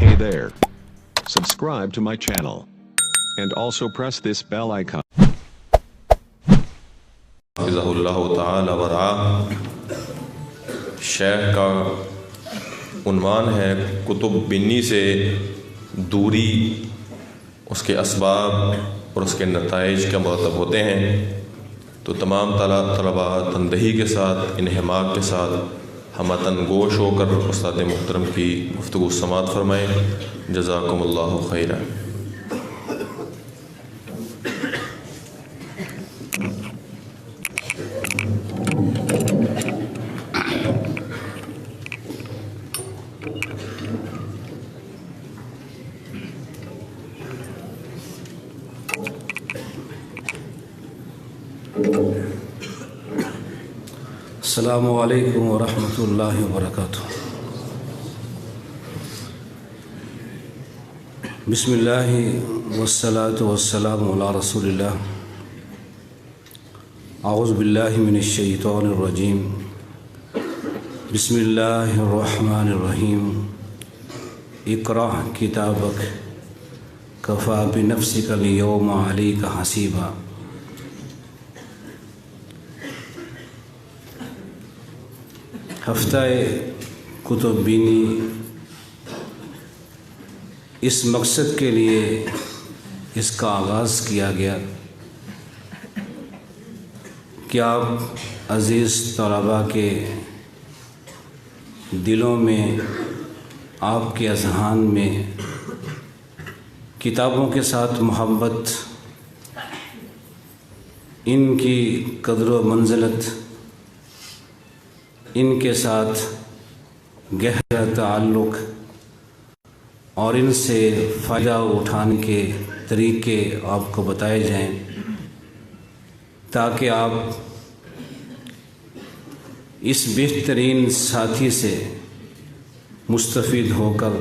Hey there. Subscribe to my channel. And also press this bell icon. حفظہ اللہ تعالی ورعاہ. شیخ کا عنوان ہے کتب بینی سے دوری، اس کے اسباب اور اس کے نتائج کیا مرتب ہوتے ہیں. تو تمام طلباء تندہی کے ساتھ، انہماک کے ساتھ ہمتن گوش ہو کر استاد محترم کی گفتگو سماعت فرمائیں. جزاکم اللہ خیرا. السلام علیکم ورحمۃ اللہ وبرکاتہ. بسم اللہ والصلاة والسلام علی رسول اللہ. اعوذ باللہ من الشیطان الرجیم. بسم اللہ الرحمن الرحیم. اقرأ کتابک کفی بنفسک اليوم علیک حسیبا. ہفتہ کتب بینی اس مقصد کے لیے اس کا آغاز کیا گیا کہ آپ عزیز طلباء کے دلوں میں، آپ کے اذہان میں کتابوں کے ساتھ محبت، ان کی قدر و منزلت، ان کے ساتھ گہرا تعلق اور ان سے فائدہ اٹھانے کے طریقے آپ کو بتائے جائیں، تاکہ آپ اس بہترین ساتھی سے مستفید ہو کر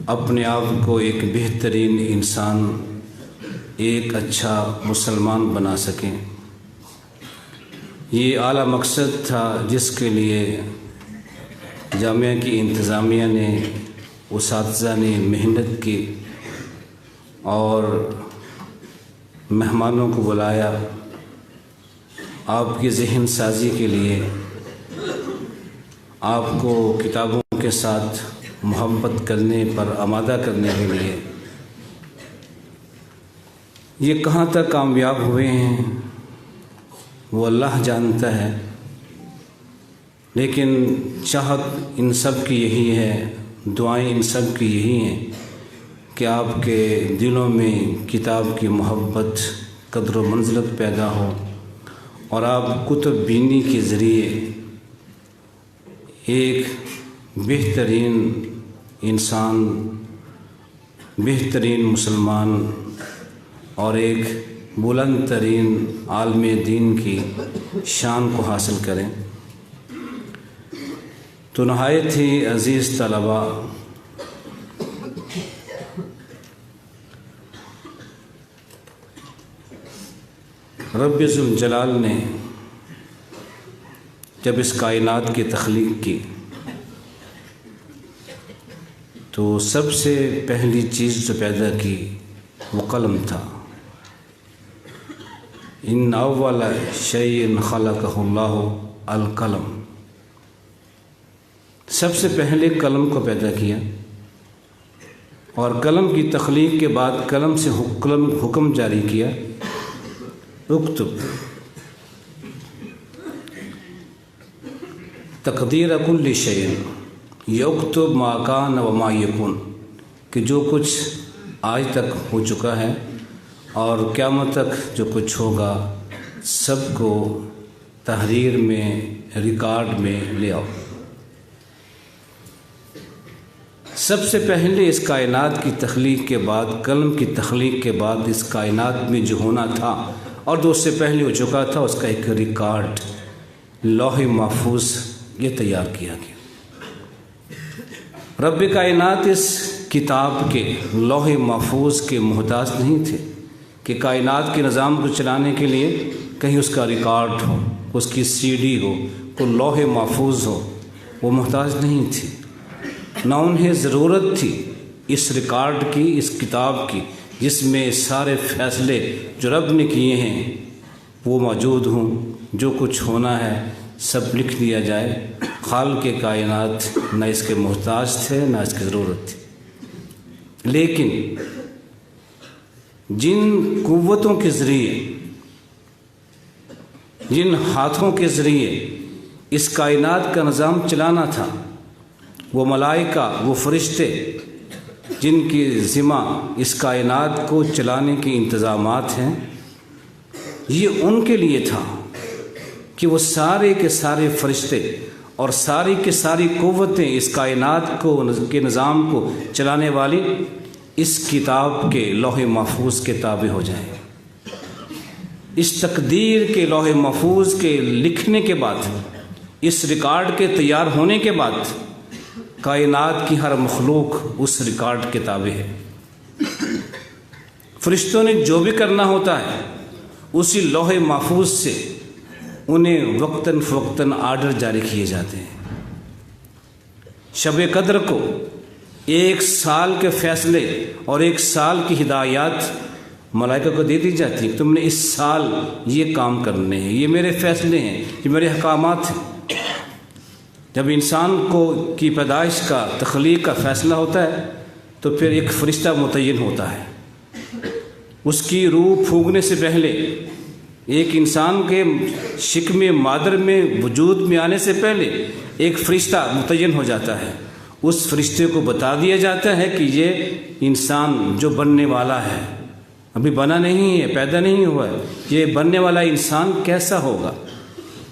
اپنے آپ کو ایک بہترین انسان، ایک اچھا مسلمان بنا سکیں. یہ اعلیٰ مقصد تھا جس کے لیے جامعہ کی انتظامیہ نے، اساتذہ نے محنت کی اور مہمانوں کو بلایا آپ کی ذہن سازی کے لیے، آپ کو کتابوں کے ساتھ محبت کرنے پر آمادہ کرنے کے لیے. یہ کہاں تک کامیاب ہوئے ہیں وہ اللہ جانتا ہے، لیکن چاہت ان سب کی یہی ہے، دعائیں ان سب کی یہی ہیں کہ آپ کے دلوں میں کتاب کی محبت، قدر و منزلت پیدا ہو اور آپ کتب بینی کے ذریعے ایک بہترین انسان، بہترین مسلمان اور ایک بلند ترین عالم دین کی شان کو حاصل کریں. تو نہایت ہی عزیز طلباء، رب ذوالجلال نے جب اس کائنات کی تخلیق کی تو سب سے پہلی چیز جو پیدا کی وہ قلم تھا. ان اول شیء خلقہ اللہ القلم. سب سے پہلے قلم کو پیدا کیا اور قلم کی تخلیق کے بعد قلم سے حکم جاری کیا، اکتب. تقدیر کل شیء یکتب ما کان و ما یکون، کہ جو کچھ آج تک ہو چکا ہے اور قیامت تک جو کچھ ہوگا سب کو تحریر میں، ریکارڈ میں لے آؤ. سب سے پہلے اس کائنات کی تخلیق کے بعد، قلم کی تخلیق کے بعد اس کائنات میں جو ہونا تھا اور جو اس سے پہلے ہو چکا تھا اس کا ایک ریکارڈ، لوح محفوظ یہ تیار کیا گیا. رب کائنات اس کتاب کے، لوح محفوظ کے محتاج نہیں تھے کہ کائنات کے نظام کو چلانے کے لیے کہیں اس کا ریکارڈ ہو، اس کی CD ہو، کوئی لوح محفوظ ہو. وہ محتاج نہیں تھی، نہ انہیں ضرورت تھی اس ریکارڈ کی، اس کتاب کی جس میں سارے فیصلے جو رب نے کیے ہیں وہ موجود ہوں، جو کچھ ہونا ہے سب لکھ دیا جائے۔ خالق کائنات نہ اس کے محتاج تھے نہ اس کی ضرورت تھی، لیکن جن قوتوں کے ذریعے، جن ہاتھوں کے ذریعے اس کائنات کا نظام چلانا تھا، وہ ملائکہ، وہ فرشتے جن کی ذمہ اس کائنات کو چلانے کے انتظامات ہیں، یہ ان کے لیے تھا کہ وہ سارے کے سارے فرشتے اور ساری کے ساری قوتیں اس کائنات کو کے نظام کو چلانے والی اس کتاب کے لوح محفوظ کے تابع ہو جائیں۔ اس تقدیر کے لوح محفوظ کے لکھنے کے بعد، اس ریکارڈ کے تیار ہونے کے بعد، کائنات کی ہر مخلوق اس ریکارڈ کے تابع ہے۔ فرشتوں نے جو بھی کرنا ہوتا ہے اسی لوح محفوظ سے انہیں وقتاً فوقتاً آرڈر جاری کیے جاتے ہیں۔ شب قدر کو 1 سال کے فیصلے اور 1 سال کی ہدایات ملائکہ کو دے دی جاتی ہے، تم نے اس سال یہ کام کرنے ہیں، یہ میرے فیصلے ہیں، یہ میرے احکامات ہیں۔ جب انسان کو کی پیدائش کا، تخلیق کا فیصلہ ہوتا ہے تو پھر ایک فرشتہ متعین ہوتا ہے۔ اس کی روح پھونکنے سے پہلے، ایک انسان کے شکم مادر میں وجود میں آنے سے پہلے ایک فرشتہ متعین ہو جاتا ہے۔ اس فرشتے کو بتا دیا جاتا ہے کہ یہ انسان جو بننے والا ہے، ابھی بنا نہیں ہے، پیدا نہیں ہوا ہے، یہ بننے والا انسان کیسا ہوگا،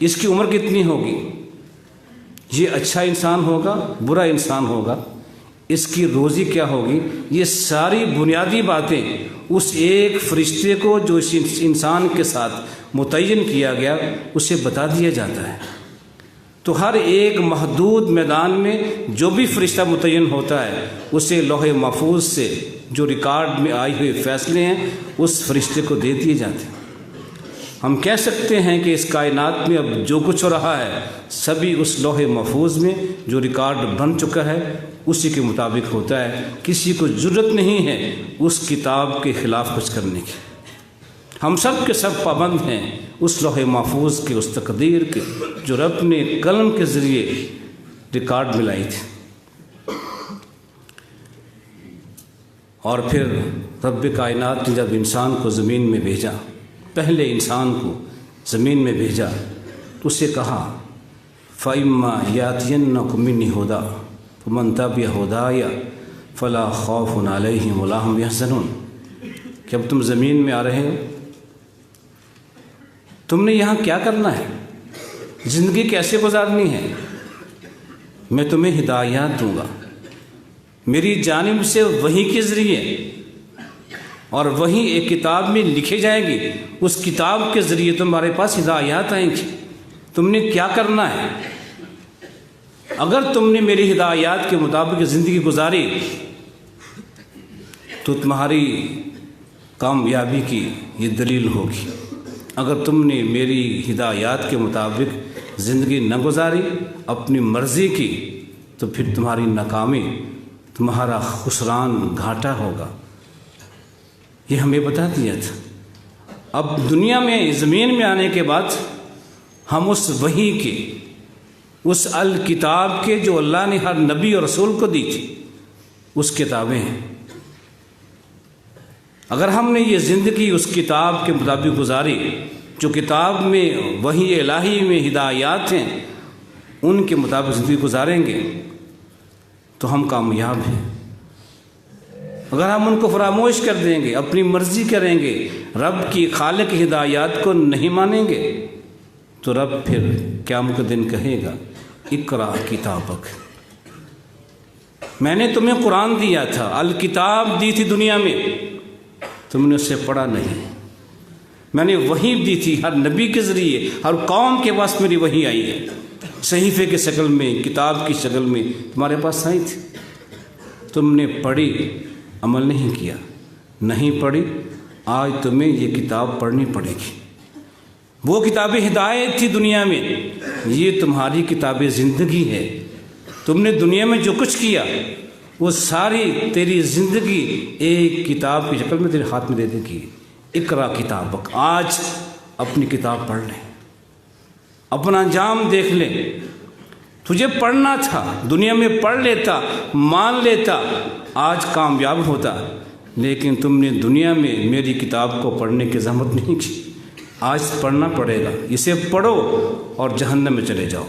اس کی عمر کتنی ہوگی، یہ اچھا انسان ہوگا، برا انسان ہوگا، اس کی روزی کیا ہوگی، یہ ساری بنیادی باتیں اس ایک فرشتے کو جو اس انسان کے ساتھ متعین کیا گیا اسے بتا دیا جاتا ہے۔ تو ہر ایک محدود میدان میں جو بھی فرشتہ متعین ہوتا ہے اسے لوح محفوظ سے جو ریکارڈ میں آئے ہوئے فیصلے ہیں اس فرشتے کو دے دیے جاتے ہیں۔ ہم کہہ سکتے ہیں کہ اس کائنات میں اب جو کچھ ہو رہا ہے سبھی اس لوح محفوظ میں جو ریکارڈ بن چکا ہے اسی کے مطابق ہوتا ہے۔ کسی کو جرت نہیں ہے اس کتاب کے خلاف کچھ کرنے کی۔ ہم سب کے سب پابند ہیں اس لوح محفوظ کے، اس تقدیر کے جو رب نے قلم کے ذریعے ریکارڈ ملائی تھی۔ اور پھر رب کائنات نے جب انسان کو زمین میں بھیجا، پہلے انسان کو زمین میں بھیجا تو اسے کہا فَإِمَّا يَأْتِيَنَّكُم مِّنِّي هُدًى فَمَن تَبِعَ هُدَايَ فَلَا خَوْفٌ عَلَيْهِمْ وَلَا هُمْ يَحْزَنُونَ کہ اب تم زمین میں آ رہے ہو، تم نے یہاں کیا کرنا ہے، زندگی کیسے گزارنی ہے، میں تمہیں ہدایات دوں گا میری جانب سے وحی کے ذریعے، اور وہی ایک کتاب میں لکھے جائے گی، اس کتاب کے ذریعے تمہارے پاس ہدایات آئیں گی، تم نے کیا کرنا ہے۔ اگر تم نے میری ہدایات کے مطابق زندگی گزاری تو تمہاری کامیابی کی یہ دلیل ہوگی، اگر تم نے میری ہدایات کے مطابق زندگی نہ گزاری، اپنی مرضی کی، تو پھر تمہاری ناکامی، تمہارا خسران، گھاٹا ہوگا۔ یہ ہمیں بتا دیا تھا۔ اب دنیا میں، زمین میں آنے کے بعد ہم اس وحی کے، اس الکتاب کے جو اللہ نے ہر نبی اور رسول کو دی تھی، اس کتابیں ہیں۔ اگر ہم نے یہ زندگی اس کتاب کے مطابق گزاری، جو کتاب میں وحی الہی میں ہدایات ہیں ان کے مطابق زندگی گزاریں گے تو ہم کامیاب ہیں۔ اگر ہم ان کو فراموش کر دیں گے، اپنی مرضی کریں گے، رب کی خالق ہدایات کو نہیں مانیں گے، تو رب پھر قیامت کے دن کہے گا اقرا کتابک، میں نے تمہیں قرآن دیا تھا، الکتاب دی تھی دنیا میں، تم نے اسے پڑھا نہیں، میں نے وحی دی تھی ہر نبی کے ذریعے، ہر قوم کے پاس میری وحی آئی ہے، صحیفے کی شکل میں، کتاب کی شکل میں تمہارے پاس آئی تھی، تم نے پڑھی، عمل نہیں کیا، نہیں پڑھی، آج تمہیں یہ کتاب پڑھنی پڑے گی۔ وہ کتاب ہدایت تھی دنیا میں، یہ تمہاری کتاب زندگی ہے، تم نے دنیا میں جو کچھ کیا وہ ساری تیری زندگی ایک کتاب کی شکل میں تیرے ہاتھ میں دے دے گی. اقرا کتابک، آج اپنی کتاب پڑھ لیں، اپنا انجام دیکھ لیں. تجھے پڑھنا تھا، دنیا میں پڑھ لیتا، مان لیتا، آج کامیاب ہوتا، لیکن تم نے دنیا میں میری کتاب کو پڑھنے کی زحمت نہیں کی. آج پڑھنا پڑے گا، اسے پڑھو اور جہنم میں چلے جاؤ.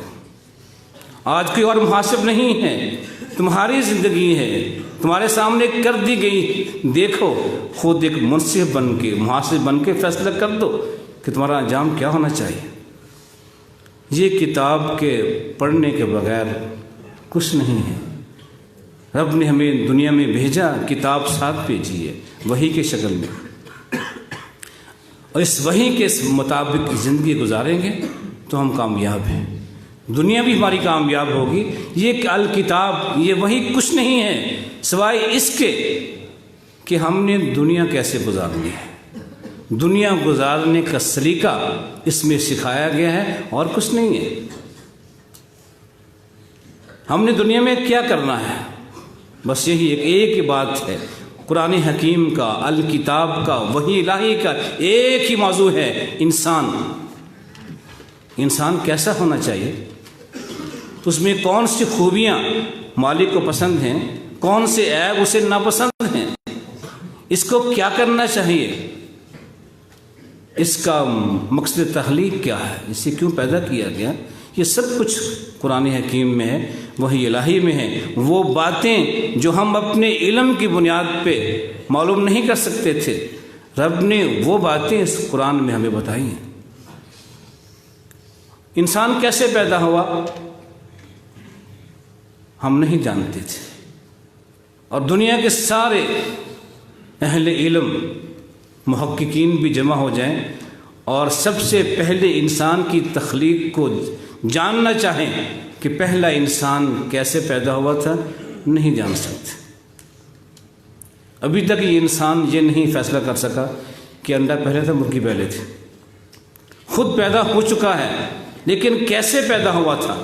آج کوئی اور محاسب نہیں ہے، تمہاری زندگی ہے، تمہارے سامنے کر دی گئی. دیکھو، خود ایک منصف بن کے، محاسب بن کے فیصلہ کر دو کہ تمہارا انجام کیا ہونا چاہیے. یہ کتاب کے پڑھنے کے بغیر کچھ نہیں ہے. رب نے ہمیں دنیا میں بھیجا، کتاب ساتھ بھیجی ہے وحی کے شکل میں، اور اس وحی کے مطابق زندگی گزاریں گے تو ہم کامیاب ہیں. دنیا بھی ہماری کامیاب ہوگی. یہ الکتاب، یہ وحی کچھ نہیں ہے سوائے اس کے کہ ہم نے دنیا کیسے گزارنی ہے. دنیا گزارنے کا سلیقہ اس میں سکھایا گیا ہے اور کچھ نہیں ہے. ہم نے دنیا میں کیا کرنا ہے، بس یہی ایک ہی بات ہے. قرآن حکیم کا، الکتاب کا، وحی الہی کا ایک ہی موضوع ہے، انسان کیسا ہونا چاہیے، اس میں کون سی خوبیاں مالک کو پسند ہیں، کون سے عیب اسے ناپسند ہیں، اس کو کیا کرنا چاہیے، اس کا مقصد تخلیق کیا ہے، اسے کیوں پیدا کیا گیا. یہ سب کچھ قرآن حکیم میں ہے، وحی الہی میں ہے. وہ باتیں جو ہم اپنے علم کی بنیاد پہ معلوم نہیں کر سکتے تھے، رب نے وہ باتیں اس قرآن میں ہمیں بتائی ہیں. انسان کیسے پیدا ہوا ہم نہیں جانتے تھے، اور دنیا کے سارے اہل علم محققین بھی جمع ہو جائیں اور سب سے پہلے انسان کی تخلیق کو جاننا چاہیں کہ پہلا انسان کیسے پیدا ہوا تھا، نہیں جان سکتے. ابھی تک یہ انسان یہ نہیں فیصلہ کر سکا کہ انڈا پہلے تھا مرغی پہلے تھی. خود پیدا ہو چکا ہے لیکن کیسے پیدا ہوا تھا.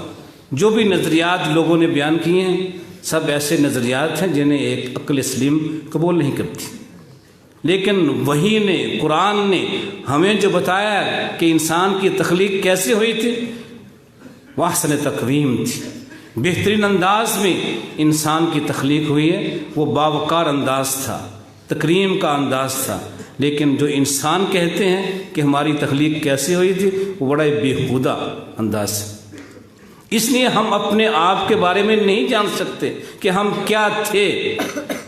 جو بھی نظریات لوگوں نے بیان کیے ہیں سب ایسے نظریات ہیں جنہیں ایک عقل سلیم قبول نہیں کرتی. لیکن وحی نے، قرآن نے ہمیں جو بتایا کہ انسان کی تخلیق کیسے ہوئی تھی، وہ احسن تقویم تھی. بہترین انداز میں انسان کی تخلیق ہوئی ہے. وہ باوقار انداز تھا، تکریم کا انداز تھا. لیکن جو انسان کہتے ہیں کہ ہماری تخلیق کیسے ہوئی تھی، وہ بڑا بےہودہ انداز ہے. اس لیے ہم اپنے آپ کے بارے میں نہیں جان سکتے کہ ہم کیا تھے،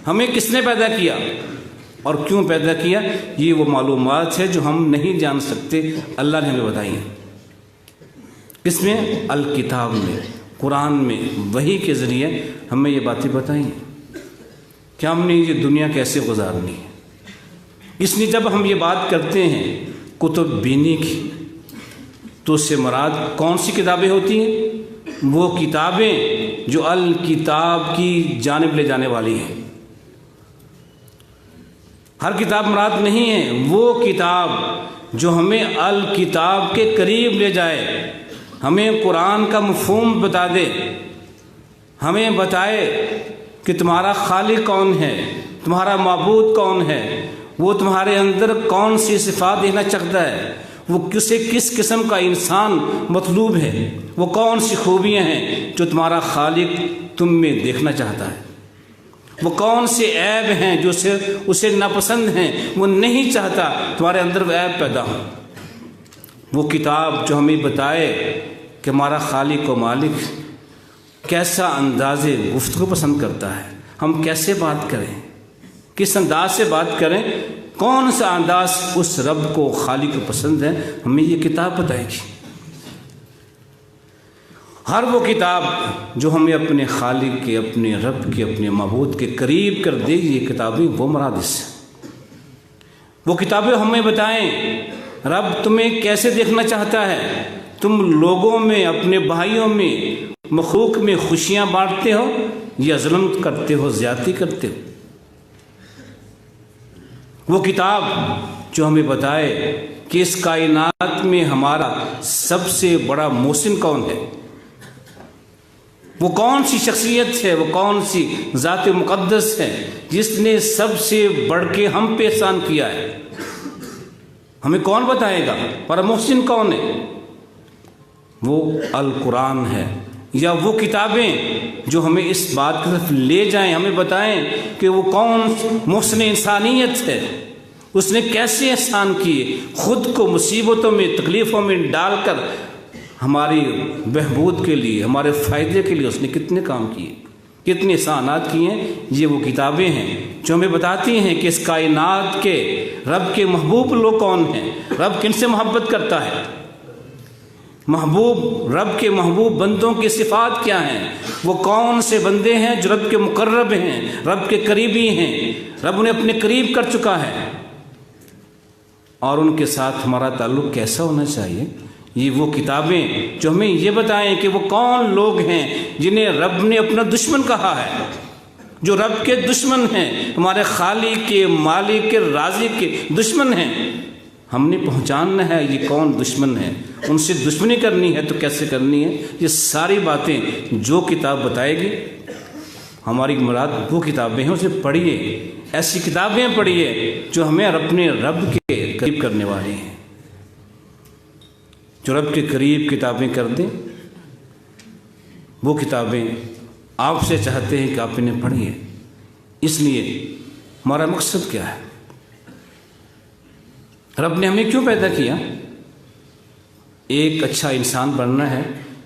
ہمیں کس نے پیدا کیا اور کیوں پیدا کیا. یہ وہ معلومات ہے جو ہم نہیں جان سکتے، اللہ نے ہمیں بتائی ہیں. اس میں الکتاب میں، قرآن میں، وحی کے ذریعے ہمیں یہ باتیں بتائی ہیں کہ ہم نے یہ دنیا کیسے گزارنی ہے. اس لیے جب ہم یہ بات کرتے ہیں کتب بینی کی، تو اس سے مراد کون سی کتابیں ہوتی ہیں؟ وہ کتابیں جو الکتاب کی جانب لے جانے والی ہیں. ہر کتاب مراد نہیں ہے، وہ کتاب جو ہمیں الکتاب کے قریب لے جائے، ہمیں قرآن کا مفہوم بتا دے، ہمیں بتائے کہ تمہارا خالق کون ہے، تمہارا معبود کون ہے، وہ تمہارے اندر کون سی صفات دیکھنا چاہتا ہے، وہ کس قسم کا انسان مطلوب ہے، وہ کون سی خوبیاں ہیں جو تمہارا خالق تم میں دیکھنا چاہتا ہے، وہ کون سے عیب ہیں جو اسے ناپسند ہیں، وہ نہیں چاہتا تمہارے اندر وہ عیب پیدا ہو. وہ کتاب جو ہمیں بتائے کہ ہمارا خالق و مالک کیسا انداز گفتگو پسند کرتا ہے، ہم کیسے بات کریں، کس انداز سے بات کریں، کون سا انداز اس رب کو، خالق کو پسند ہے، ہمیں یہ کتاب بتائے گی. ہر وہ کتاب جو ہمیں اپنے خالق کے، اپنے رب کے، اپنے معبود کے قریب کر دے گی، یہ کتابیں وہ مرادس ہیں. وہ کتابیں ہمیں بتائیں رب تمہیں کیسے دیکھنا چاہتا ہے، تم لوگوں میں، اپنے بھائیوں میں، مخلوق میں خوشیاں بانٹتے ہو یا ظلم کرتے ہو، زیادتی کرتے ہو. وہ کتاب جو ہمیں بتائے کہ اس کائنات میں ہمارا سب سے بڑا محسن کون ہے. وہ کون سی شخصیت ہے، وہ کون سی ذات مقدس ہے جس نے سب سے بڑھ کے ہم پہ احسان کیا ہے؟ ہمیں کون بتائے گا؟ پر محسن کون ہے؟ وہ القرآن ہے، یا وہ کتابیں جو ہمیں اس بات کی طرف لے جائیں، ہمیں بتائیں کہ وہ کون محسن انسانیت ہے، اس نے کیسے احسان کیے، خود کو مصیبتوں میں تکلیفوں میں ڈال کر ہماری بہبود کے لیے، ہمارے فائدے کے لیے اس نے کتنے کام کیے، کتنے احسانات کیے ہیں۔ یہ وہ کتابیں ہیں جو ہمیں بتاتی ہیں کہ اس کائنات کے رب کے محبوب لوگ کون ہیں، رب کن سے محبت کرتا ہے، محبوب رب کے محبوب بندوں کی صفات کیا ہیں، وہ کون سے بندے ہیں جو رب کے مقرب ہیں، رب کے قریبی ہیں، رب انہیں اپنے قریب کر چکا ہے، اور ان کے ساتھ ہمارا تعلق کیسا ہونا چاہیے۔ یہ وہ کتابیں جو ہمیں یہ بتائیں کہ وہ کون لوگ ہیں جنہیں رب نے اپنا دشمن کہا ہے، جو رب کے دشمن ہیں، ہمارے خالق کے، مالک کے، رازق کے دشمن ہیں۔ ہم نے پہچاننا ہے یہ کون دشمن ہے، ان سے دشمنی کرنی ہے تو کیسے کرنی ہے۔ یہ ساری باتیں جو کتاب بتائے گی، ہماری مراد وہ کتابیں ہیں، اسے پڑھیے، ایسی کتابیں پڑھیے جو ہمیں اپنے رب کے قریب کرنے والی ہیں، جو رب کے قریب کتابیں کر دیں۔ وہ کتابیں آپ سے چاہتے ہیں کہ آپ انہیں پڑھیے۔ اس لیے ہمارا مقصد کیا ہے، رب نے ہمیں کیوں پیدا کیا؟ ایک اچھا انسان بننا ہے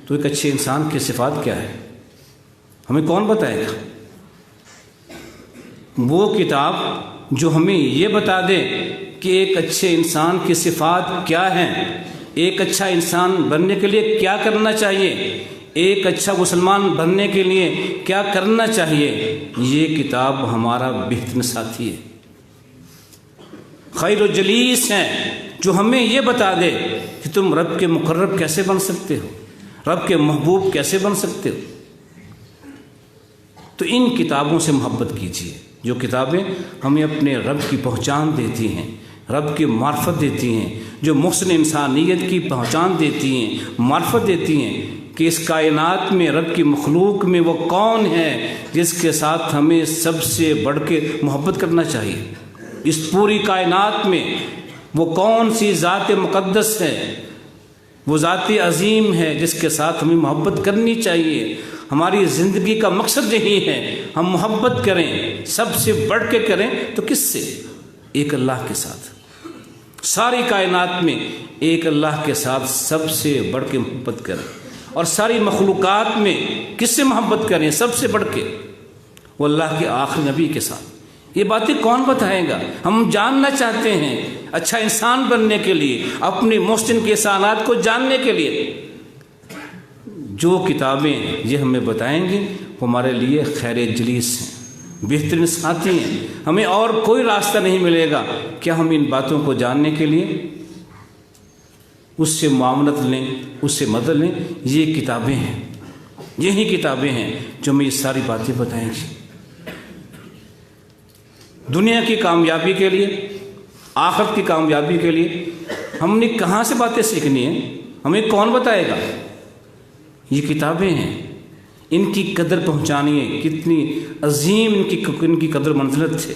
تو ایک اچھے انسان کی صفات کیا ہے، ہمیں کون بتائے گا؟ وہ کتاب جو ہمیں یہ بتا دے کہ ایک اچھے انسان کی صفات کیا ہیں، ایک اچھا انسان بننے کے لیے کیا کرنا چاہیے، ایک اچھا مسلمان بننے کے لیے کیا کرنا چاہیے، یہ کتاب ہمارا بہترین ساتھی ہے، خیر و جلیس ہے، جو ہمیں یہ بتا دے کہ تم رب کے مقرب کیسے بن سکتے ہو، رب کے محبوب کیسے بن سکتے ہو۔ تو ان کتابوں سے محبت کیجیے، جو کتابیں ہمیں اپنے رب کی پہچان دیتی ہیں، رب کی معرفت دیتی ہیں، جو محسن انسانیت کی پہچان دیتی ہیں، معرفت دیتی ہیں کہ اس کائنات میں رب کی مخلوق میں وہ کون ہے جس کے ساتھ ہمیں سب سے بڑھ کے محبت کرنا چاہیے، اس پوری کائنات میں وہ کون سی ذات مقدس ہے، وہ ذات عظیم ہے جس کے ساتھ ہمیں محبت کرنی چاہیے۔ ہماری زندگی کا مقصد یہی ہے، ہم محبت کریں، سب سے بڑھ کے کریں، تو کس سے؟ ایک اللہ کے ساتھ۔ ساری کائنات میں ایک اللہ کے ساتھ سب سے بڑھ کے محبت کریں، اور ساری مخلوقات میں کس سے محبت کریں سب سے بڑھ کے؟ وہ اللہ کے آخری نبی کے ساتھ۔ یہ باتیں کون بتائے گا؟ ہم جاننا چاہتے ہیں اچھا انسان بننے کے لیے، اپنے محسن کے احسانات کو جاننے کے لیے۔ جو کتابیں یہ ہمیں بتائیں گی وہ ہمارے لیے خیر جلیس ہیں، بہترین ساتھی ہیں۔ ہمیں اور کوئی راستہ نہیں ملے گا کہ ہم ان باتوں کو جاننے کے لیے اس سے معاونت لیں، اس سے مدد لیں۔ یہ کتابیں ہیں، یہی کتابیں ہیں جو ہمیں یہ ساری باتیں بتائیں گی۔ دنیا کی کامیابی کے لیے، آخرت کی کامیابی کے لیے ہم نے کہاں سے باتیں سیکھنی ہیں؟ ہمیں کون بتائے گا؟ یہ کتابیں ہیں، ان کی قدر پہنچانی ہے۔ کتنی عظیم ان کی قدر منزلت ہے۔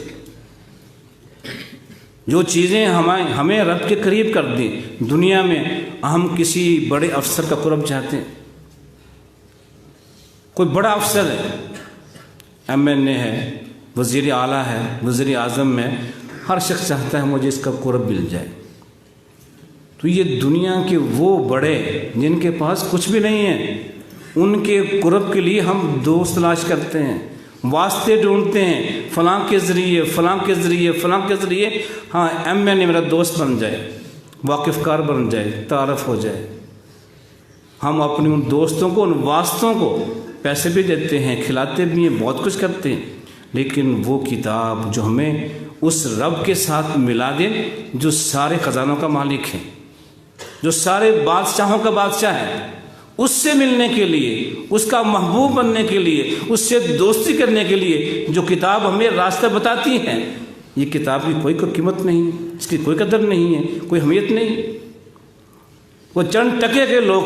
جو چیزیں ہمیں رب کے قریب کر دیں۔ دنیا میں ہم کسی بڑے افسر کا قرب چاہتے ہیں، کوئی بڑا افسر ہے، MNA ہے، وزیر اعلیٰ ہے، وزیر اعظم ہے، ہر شخص چاہتا ہے مجھے اس کا قرب مل جائے۔ تو یہ دنیا کے وہ بڑے جن کے پاس کچھ بھی نہیں ہے، ان کے قرب کے لیے ہم دوست تلاش کرتے ہیں، واسطے ڈھونڈتے ہیں، فلاں کے ذریعے، فلاں کے ذریعے، فلاں کے ذریعے، ہاں MNA میرا دوست بن جائے، واقف کار بن جائے، تعارف ہو جائے۔ ہم اپنے ان دوستوں کو، ان واسطوں کو پیسے بھی دیتے ہیں، کھلاتے بھی ہیں، بہت کچھ کرتے ہیں، لیکن وہ کتاب جو ہمیں اس رب کے ساتھ ملا دے جو سارے خزانوں کا مالک ہے، جو سارے بادشاہوں کا بادشاہ ہے، اس سے ملنے کے لیے، اس کا محبوب بننے کے لیے، اس سے دوستی کرنے کے لیے جو کتاب ہمیں راستہ بتاتی ہے، یہ کتاب کی کوئی قیمت نہیں ہے، اس کی کوئی قدر نہیں ہے، کوئی اہمیت نہیں۔ وہ چند ٹکے کے لوگ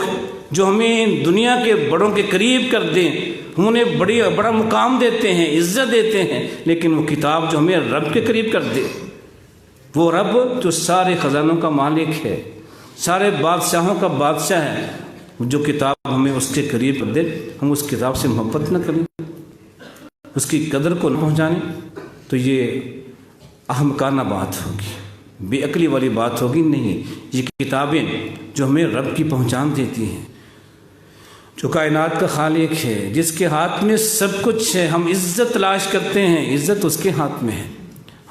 جو ہمیں دنیا کے بڑوں کے قریب کر دیں، ہم انہیں بڑا مقام دیتے ہیں، عزت دیتے ہیں، لیکن وہ کتاب جو ہمیں رب کے قریب کر دے، وہ رب جو سارے خزانوں کا مالک ہے، سارے بادشاہوں کا بادشاہ ہے، جو کتاب ہمیں اس کے قریب کر دے، ہم اس کتاب سے محبت نہ کریں، اس کی قدر کو نہ پہنچانے، تو یہ احمقانہ بات ہوگی، بے عقلی والی بات ہوگی۔ نہیں، یہ کتابیں جو ہمیں رب کی پہچان دیتی ہیں، جو کائنات کا خالق ہے، جس کے ہاتھ میں سب کچھ ہے، ہم عزت تلاش کرتے ہیں، عزت اس کے ہاتھ میں ہے،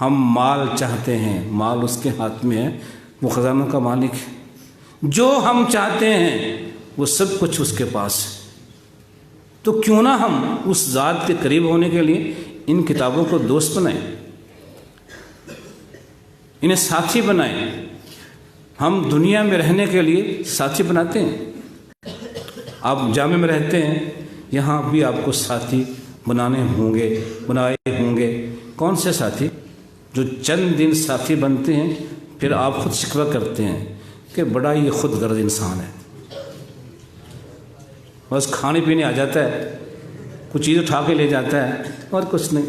ہم مال چاہتے ہیں، مال اس کے ہاتھ میں ہے، وہ خزانوں کا مالک ہے، جو ہم چاہتے ہیں وہ سب کچھ اس کے پاس ہے، تو کیوں نہ ہم اس ذات کے قریب ہونے کے لیے ان کتابوں کو دوست بنائیں، انہیں ساتھی بنائیں۔ ہم دنیا میں رہنے کے لیے ساتھی بناتے ہیں، آپ جامع میں رہتے ہیں، یہاں بھی آپ کو ساتھی بنائے ہوں گے۔ کون سے ساتھی؟ جو چند دن ساتھی بنتے ہیں، پھر آپ خود شکوہ کرتے ہیں کہ بڑا ہی خود غرض انسان ہے، بس کھانے پینے آ جاتا ہے، کچھ چیز اٹھا کے لے جاتا ہے اور کچھ نہیں،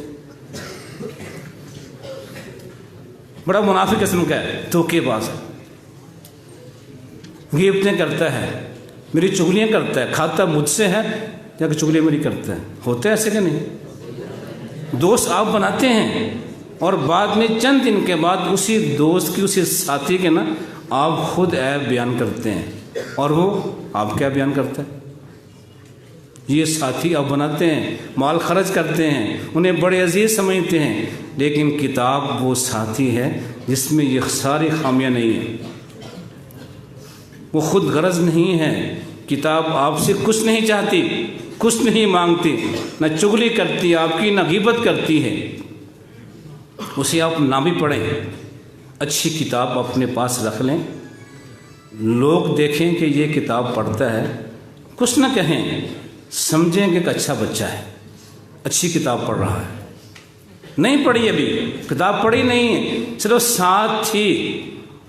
بڑا منافق قسم کا ہے، دھوکے باز ہے، غیبتیں کرتا ہے، میری چغلیاں کرتا ہے، کھاتا مجھ سے ہے یا کہ چغلیاں میری کرتا ہے۔ ہوتا ہے ایسے کہ نہیں؟ دوست آپ بناتے ہیں اور بعد میں چند دن کے بعد اسی دوست کی، اسی ساتھی کے نا آپ خود عیب بیان کرتے ہیں، اور وہ آپ کیا بیان کرتا ہے؟ یہ ساتھی آپ بناتے ہیں، مال خرچ کرتے ہیں، انہیں بڑے عزیز سمجھتے ہیں، لیکن کتاب وہ ساتھی ہے جس میں یہ ساری خامیاں نہیں ہیں، وہ خود غرض نہیں ہے، کتاب آپ سے کچھ نہیں چاہتی، کچھ نہیں مانگتی، نہ چغلی کرتی آپ کی، نہ غیبت کرتی ہے، اسے آپ نہ بھی پڑھیں، اچھی کتاب اپنے پاس رکھ لیں، لوگ دیکھیں کہ یہ کتاب پڑھتا ہے، کچھ نہ کہیں، سمجھیں کہ ایک اچھا بچہ ہے، اچھی کتاب پڑھ رہا ہے۔ نہیں پڑھی ابھی کتاب پڑھی نہیں ہے، صرف ساتھ ہی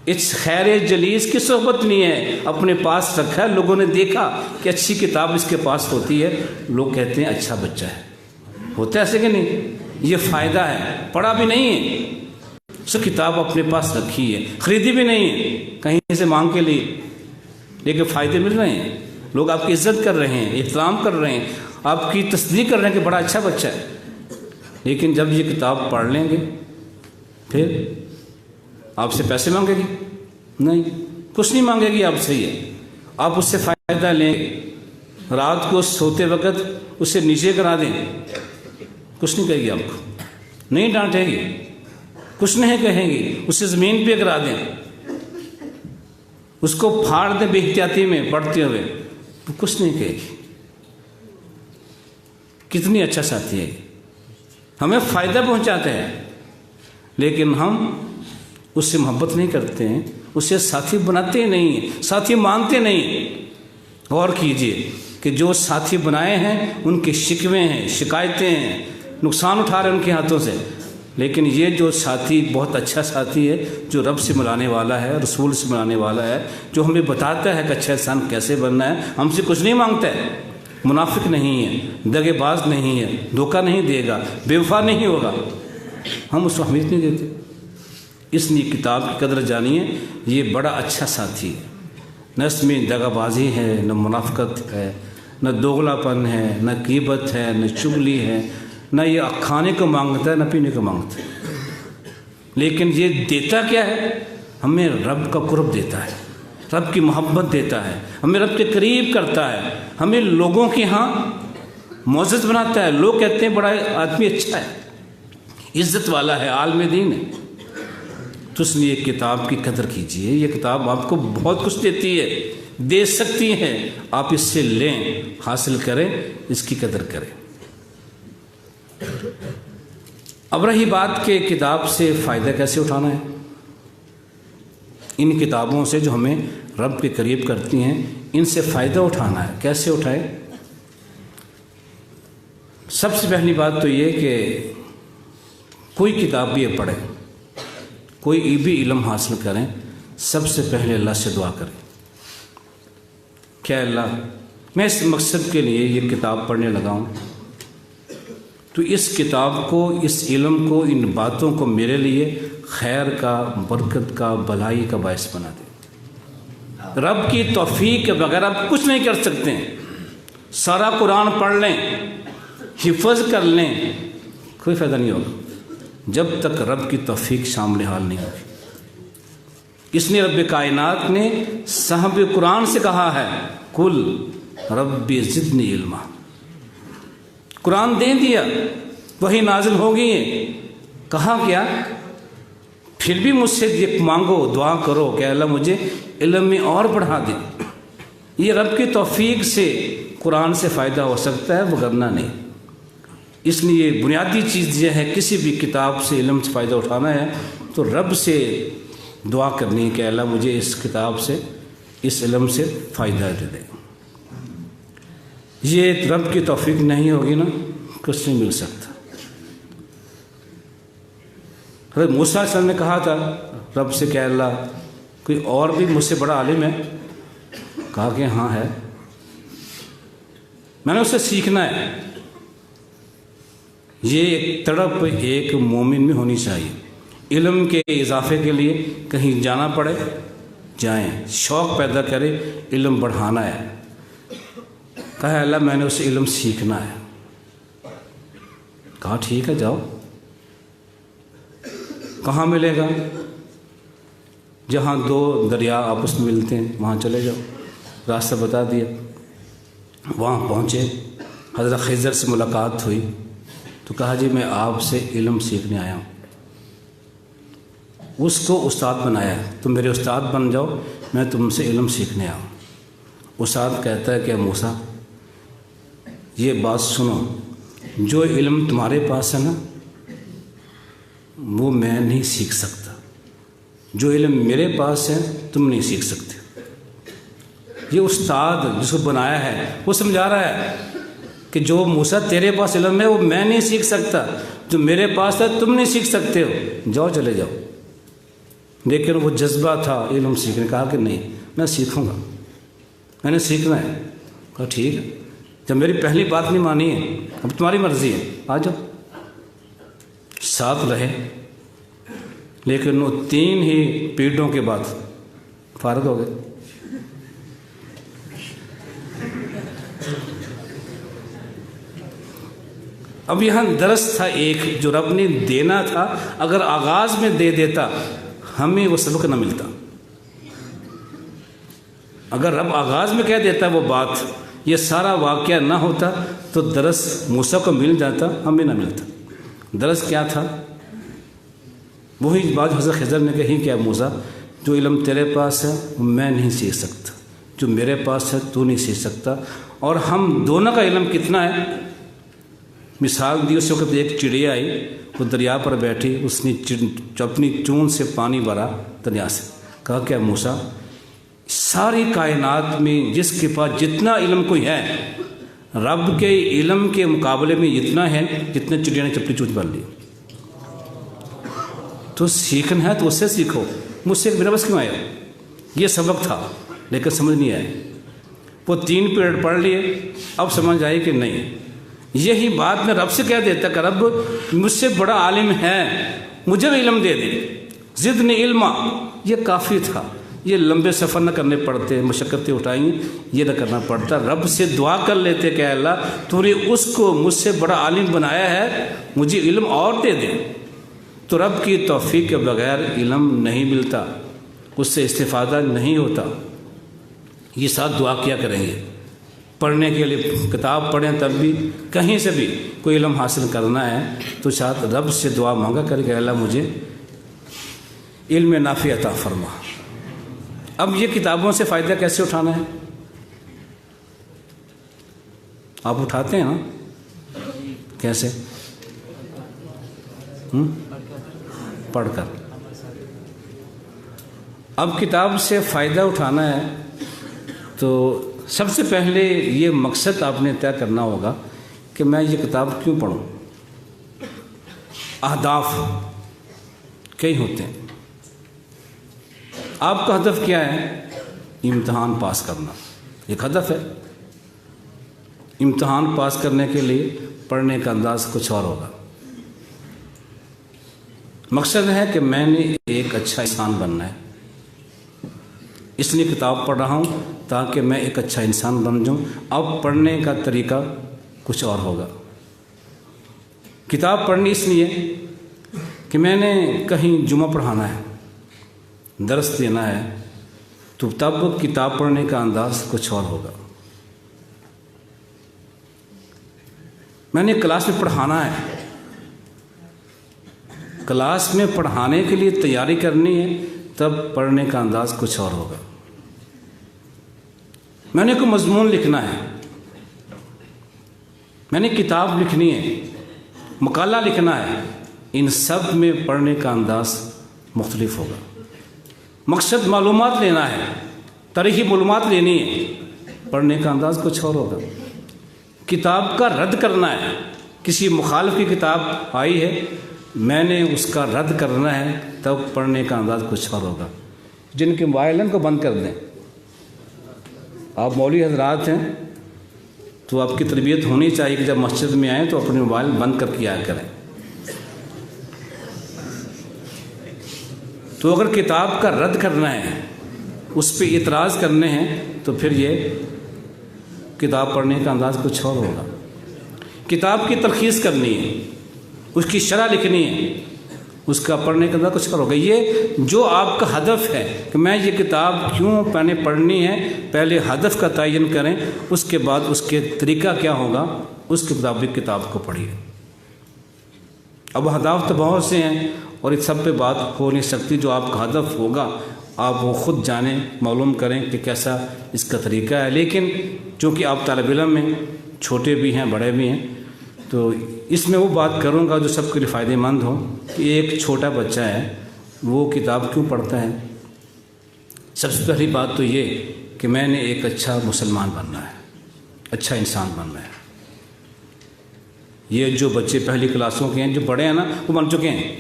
اس خیر جلیس کی صحبت نہیں ہے، اپنے پاس رکھا ہے، لوگوں نے دیکھا کہ اچھی کتاب اس کے پاس ہوتی ہے، لوگ کہتے ہیں اچھا بچہ ہے۔ ہوتا ہے ایسے کہ نہیں؟ یہ فائدہ ہے، پڑھا بھی نہیں ہے، سو کتاب اپنے پاس رکھی ہے، خریدی بھی نہیں ہے، کہیں سے مانگ کے لی، لیکن فائدے مل رہے ہیں، لوگ آپ کی عزت کر رہے ہیں، احترام کر رہے ہیں، آپ کی تصدیق کر رہے ہیں کہ بڑا اچھا بچہ ہے۔ لیکن جب یہ کتاب پڑھ لیں گے پھر آپ سے پیسے مانگے گی؟ نہیں، کچھ نہیں مانگے گی آپ سے، یہ آپ اس سے فائدہ لیں، رات کو سوتے وقت اسے نیچے کرا دیں، کچھ نہیں کہے گی آپ کو، نہیں ڈانٹے گی، کچھ نہیں کہیں گی، اسے زمین پہ کرا دیں، اس کو پھاڑ دیں بے احتیاطی میں پڑھتے ہوئے، وہ کچھ نہیں کہے گی۔ کتنی اچھا ساتھی ہے، ہمیں فائدہ پہنچاتے ہیں، لیکن ہم اس سے محبت نہیں کرتے ہیں، اسے ساتھی بناتے نہیں، ساتھی مانتے نہیں۔ غور کیجئے کہ جو ساتھی بنائے ہیں ان کے شکوے ہیں، شکایتیں ہیں، نقصان اٹھا رہے ہیں ان کے ہاتھوں سے، لیکن یہ جو ساتھی بہت اچھا ساتھی ہے، جو رب سے ملانے والا ہے، رسول سے ملانے والا ہے، جو ہمیں بتاتا ہے کہ اچھا انسان کیسے بننا ہے، ہم سے کچھ نہیں مانگتا ہے، منافق نہیں ہے، دغے باز نہیں ہے، دھوکہ نہیں دے گا، بے وفا نہیں ہوگا، ہم اس کو اہمیت نہیں دیتے۔ اس لیے کتاب کی قدر جانیے، یہ بڑا اچھا ساتھی ہے، نہ اس میں دغا بازی ہے، نہ منافقت ہے، نہ دوغلا پن ہے، نہ غیبت ہے، نہ چغلی ہے، نہ یہ کھانے کو مانگتا ہے، نہ پینے کو مانگتا ہے، لیکن یہ دیتا کیا ہے؟ ہمیں رب کا قرب دیتا ہے، رب کی محبت دیتا ہے، ہمیں رب کے قریب کرتا ہے، ہمیں لوگوں کے ہاں معزز بناتا ہے، لوگ کہتے ہیں بڑا آدمی اچھا ہے، عزت والا ہے، عالم دین ہے۔ تو اس لیے کتاب کی قدر کیجئے، یہ کتاب آپ کو بہت کچھ دیتی ہے، دے سکتی ہے، آپ اس سے لیں، حاصل کریں، اس کی قدر کریں۔ اب رہی بات کہ کتاب سے فائدہ کیسے اٹھانا ہے، ان کتابوں سے جو ہمیں رب کے قریب کرتی ہیں، ان سے فائدہ اٹھانا ہے، کیسے اٹھائیں؟ سب سے پہلی بات تو یہ کہ کوئی کتاب بھی پڑھیں، کوئی بھی علم حاصل کریں، سب سے پہلے اللہ سے دعا کریں، کیا اللہ میں اس مقصد کے لیے یہ کتاب پڑھنے لگا ہوں، تو اس کتاب کو، اس علم کو، ان باتوں کو میرے لیے خیر کا، برکت کا، بھلائی کا باعث بنا دے۔ رب کی توفیق کے بغیر آپ کچھ نہیں کر سکتے ہیں۔ سارا قرآن پڑھ لیں، حفظ کر لیں، کوئی فائدہ نہیں ہوگا جب تک رب کی توفیق شامل حال نہیں ہوگی۔ اس لیے رب کائنات نے صاحب قرآن سے کہا ہے قل رب زدنی علما۔ قرآن دے دیا، وہی نازل ہو گئی ہے، کہا کیا پھر بھی مجھ سے یہ مانگو، دعا کرو کہ اللہ مجھے علم میں اور بڑھا دے۔ یہ رب کی توفیق سے قرآن سے فائدہ ہو سکتا ہے، وگرنہ نہیں۔ اس لیے بنیادی چیز یہ ہے، کسی بھی کتاب سے علم سے فائدہ اٹھانا ہے تو رب سے دعا کرنی کہ اللہ مجھے اس کتاب سے، اس علم سے فائدہ دے دے۔ یہ رب کی توفیق نہیں ہوگی نا، کچھ نہیں مل سکتا۔ حضرت موسیٰ علیہ السلام نے کہا تھا رب سے کہ اللہ کوئی اور بھی مجھ سے بڑا عالم ہے؟ کہا کہ ہاں ہے، میں نے اس سے سیکھنا ہے۔ یہ ایک تڑپ ایک مومن میں ہونی چاہیے، علم کے اضافے کے لیے کہیں جانا پڑے جائیں، شوق پیدا کرے، علم بڑھانا ہے۔ کہا اللہ میں نے اسے علم سیکھنا ہے۔ کہا ٹھیک ہے جاؤ۔ کہاں ملے گا؟ جہاں دو دریا آپس میں ملتے ہیں وہاں چلے جاؤ۔ راستہ بتا دیا، وہاں پہنچے، حضرت خضر سے ملاقات ہوئی تو کہا جی میں آپ سے علم سیکھنے آیا ہوں۔ اس کو استاد بنایا، تم میرے استاد بن جاؤ، میں تم سے علم سیکھنے آیا ہوں۔ استاد کہتا ہے کہ موسیٰ یہ بات سنو، جو علم تمہارے پاس ہے نا وہ میں نہیں سیکھ سکتا، جو علم میرے پاس ہے تم نہیں سیکھ سکتے۔ یہ استاد جس کو بنایا ہے وہ سمجھا رہا ہے کہ جو موسیٰ تیرے پاس علم ہے وہ میں نہیں سیکھ سکتا، جو میرے پاس ہے تم نہیں سیکھ سکتے ہو، جاؤ چلے جاؤ۔ لیکن وہ جذبہ تھا علم سیکھنے کا کہ نہیں میں سیکھوں گا، میں نے سیکھنا ہے۔ کہا ٹھیک ہے، جب میری پہلی بات نہیں مانی ہے اب تمہاری مرضی ہے، آ جاؤ۔ ساتھ رہے، لیکن وہ 3 ہی پیڑوں کے بعد فارغ ہو گئے۔ اب یہاں درس تھا ایک جو رب نے دینا تھا، اگر آغاز میں دے دیتا ہمیں وہ سبق نہ ملتا۔ اگر رب آغاز میں کہہ دیتا وہ بات، یہ سارا واقعہ نہ ہوتا تو درس موسیٰ کو مل جاتا، ہمیں نہ ملتا۔ درس کیا تھا؟ وہی بات حضرت خضر نے کہی کہ موسیٰ جو علم تیرے پاس ہے وہ میں نہیں سیکھ سکتا، جو میرے پاس ہے تو نہیں سیکھ سکتا۔ اور ہم دونوں کا علم کتنا ہے؟ مثال دی اس وقت ایک چڑیا آئی، وہ دریا پر بیٹھی، اس نے اپنی چون سے پانی بھرا دریا سے، کہا کہ موسیٰ ساری کائنات میں جس کے پاس جتنا علم کوئی ہے رب کے علم کے مقابلے میں اتنا ہے جتنے چڑیا نے چپلی چونچ بھر لی۔ تو سیکھنا ہے تو اس سے سیکھو، مجھ سے میرا بس کیوں آیا؟ یہ سبق تھا لیکن سمجھ نہیں آیا۔ وہ 3 پیریڈ پڑھ لیے، اب سمجھ آئی کہ نہیں۔ یہی بات میں رب سے کہہ دیتا کہ رب مجھ سے بڑا عالم ہے، مجھے بھی علم دے دے، زدنی علما، یہ کافی تھا۔ یہ لمبے سفر نہ کرنے پڑتے، مشقتیں اٹھائیں یہ نہ کرنا پڑتا، رب سے دعا کر لیتے کہ اللہ تو نے اس کو مجھ سے بڑا عالم بنایا ہے، مجھے علم اور دے دے۔ تو رب کی توفیق کے بغیر علم نہیں ملتا، اس سے استفادہ نہیں ہوتا۔ یہ ساتھ دعا کیا کریں گے، پڑھنے کے لیے کتاب پڑھیں، تب بھی کہیں سے بھی کوئی علم حاصل کرنا ہے تو ساتھ رب سے دعا مانگا کر کہ اللہ مجھے علم نافع عطا فرما۔ اب یہ کتابوں سے فائدہ کیسے اٹھانا ہے؟ آپ اٹھاتے ہیں نا؟ کیسے؟ پڑھ کر۔ اب کتاب سے فائدہ اٹھانا ہے تو سب سے پہلے یہ مقصد آپ نے طے کرنا ہوگا کہ میں یہ کتاب کیوں پڑھوں۔ اہداف کئی ہوتے ہیں، آپ کا ہدف کیا ہے؟ امتحان پاس کرنا ایک ہدف ہے۔ امتحان پاس کرنے کے لیے پڑھنے کا انداز کچھ اور ہوگا۔ مقصد ہے کہ میں نے ایک اچھا انسان بننا ہے، اس لیے کتاب پڑھ رہا ہوں تاکہ میں ایک اچھا انسان بن جاؤں۔ اب پڑھنے کا طریقہ کچھ اور ہوگا۔ کتاب پڑھنی اس لیے کہ میں نے کہیں جمعہ پڑھانا ہے، درس دینا ہے، تو تب کتاب پڑھنے کا انداز کچھ اور ہوگا۔ میں نے کلاس میں پڑھانا ہے، کلاس میں پڑھانے کے لیے تیاری کرنی ہے، تب پڑھنے کا انداز کچھ اور ہوگا۔ میں نے کوئی مضمون لکھنا ہے، میں نے کتاب لکھنی ہے، مقالہ لکھنا ہے، ان سب میں پڑھنے کا انداز مختلف ہوگا۔ مقصد معلومات لینا ہے، تاریخی معلومات لینی ہے، پڑھنے کا انداز کچھ اور ہوگا۔ کتاب کا رد کرنا ہے، کسی مخالف کی کتاب آئی ہے، میں نے اس کا رد کرنا ہے، تب پڑھنے کا انداز کچھ اور ہوگا۔ جن کے موبائل ان کو بند کر دیں۔ آپ مولوی حضرات ہیں تو آپ کی تربیت ہونی چاہیے کہ جب مسجد میں آئیں تو اپنے موبائل بند کر کے آیا کریں۔ تو اگر کتاب کا رد کرنا ہے، اس پہ اعتراض کرنے ہیں، تو پھر یہ کتاب پڑھنے کا انداز کچھ اور ہوگا۔ کتاب کی تلخیص کرنی ہے، اس کی شرح لکھنی ہے، اس کا پڑھنے کا انداز کچھ اور ہوگا۔ یہ جو آپ کا ہدف ہے کہ میں یہ کتاب کیوں پہلے پڑھنی ہے، پہلے ہدف کا تعین کریں، اس کے بعد اس کے طریقہ کیا ہوگا، اس کے مطابق کتاب کو پڑھیے۔ اب ہدف تو بہت سے ہیں اور اس سب پہ بات ہو نہیں سکتی۔ جو آپ کا ہدف ہوگا آپ وہ خود جانیں، معلوم کریں کہ کیسا اس کا طریقہ ہے۔ لیکن چونکہ آپ طالب علم ہیں، چھوٹے بھی ہیں بڑے بھی ہیں، تو اس میں وہ بات کروں گا جو سب کے لیے فائدہ مند ہو کہ ایک چھوٹا بچہ ہے وہ کتاب کیوں پڑھتا ہے۔ سب سے پہلی بات تو یہ کہ میں نے ایک اچھا مسلمان بننا ہے، اچھا انسان بننا ہے۔ یہ جو بچے پہلی کلاسوں کے ہیں، جو بڑے ہیں نا، وہ بن چکے ہیں،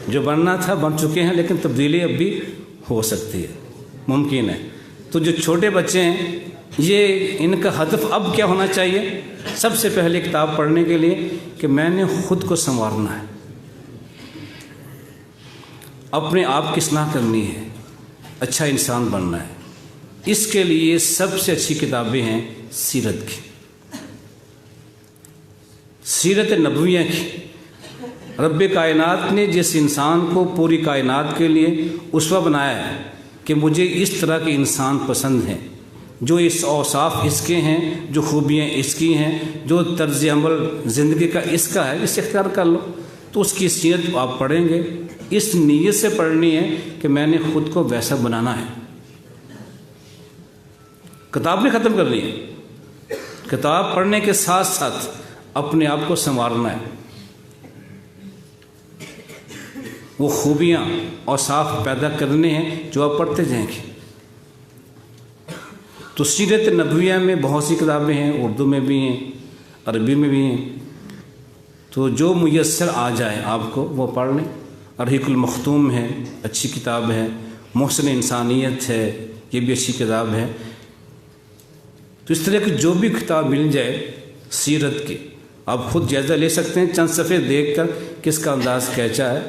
جو بننا تھا بن چکے ہیں، لیکن تبدیلی اب بھی ہو سکتی ہے، ممکن ہے۔ تو جو چھوٹے بچے ہیں، یہ ان کا ہدف اب کیا ہونا چاہیے؟ سب سے پہلے کتاب پڑھنے کے لیے کہ میں نے خود کو سنوارنا ہے، اپنے آپ کی اصلاح کرنی ہے، اچھا انسان بننا ہے۔ اس کے لیے سب سے اچھی کتابیں ہیں سیرت کی، سیرت نبویہ کی۔ رب کائنات نے جس انسان کو پوری کائنات کے لیے اسوہ بنایا ہے کہ مجھے اس طرح کے انسان پسند ہیں، جو اس اوصاف اس کے ہیں، جو خوبیاں اس کی ہیں، جو طرز عمل زندگی کا اس کا ہے، اسے اختیار کر لو، تو اس کی سیرت آپ پڑھیں گے۔ اس نیت سے پڑھنی ہے کہ میں نے خود کو ویسا بنانا ہے۔ کتاب نہیں ختم کرنی ہے، کتاب پڑھنے کے ساتھ ساتھ اپنے آپ کو سنوارنا ہے، وہ خوبیاں اوصاف پیدا کرنے ہیں جو آپ پڑھتے جائیں گے۔ تو سیرت نبویہ میں بہت سی کتابیں ہیں، اردو میں بھی ہیں، عربی میں بھی ہیں، تو جو میسر آ جائے آپ کو وہ پڑھ لیں۔ رحیق المختوم ہے، اچھی کتاب ہے، محسن انسانیت ہے، یہ بھی اچھی کتاب ہے۔ تو اس طرح کی جو بھی کتاب مل جائے سیرت کی، آپ خود جائزہ لے سکتے ہیں، چند صفحے دیکھ کر کس کا انداز کیسا ہے،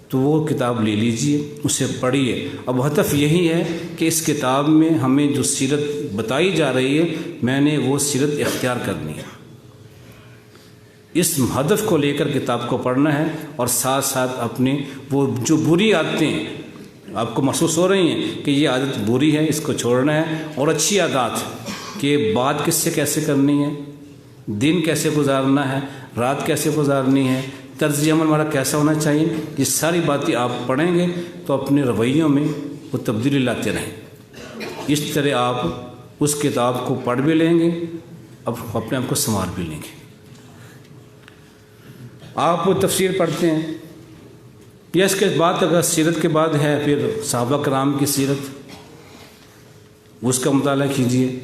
تو وہ کتاب لے لیجئے، اسے پڑھیے۔ اب ہدف یہی ہے کہ اس کتاب میں ہمیں جو سیرت بتائی جا رہی ہے، میں نے وہ سیرت اختیار کرنی ہے۔ اس ہدف کو لے کر کتاب کو پڑھنا ہے، اور ساتھ ساتھ اپنی وہ جو بری عادتیں آپ کو محسوس ہو رہی ہیں کہ یہ عادت بری ہے، اس کو چھوڑنا ہے، اور اچھی عادات کہ بات کس سے کیسے کرنی ہے، دن کیسے گزارنا ہے، رات کیسے گزارنی ہے، طرز عمل ہمارا کیسا ہونا چاہیے، یہ ساری باتیں آپ پڑھیں گے تو اپنے رویوں میں وہ تبدیلی لاتے رہیں۔ اس طرح آپ اس کتاب کو پڑھ بھی لیں گے، اب اپنے آپ کو سنوار بھی لیں گے۔ آپ وہ تفسیر پڑھتے ہیں، یا اس کے بعد اگر سیرت کے بعد ہے پھر صحابہ کرام کی سیرت، اس کا مطالعہ کیجیے۔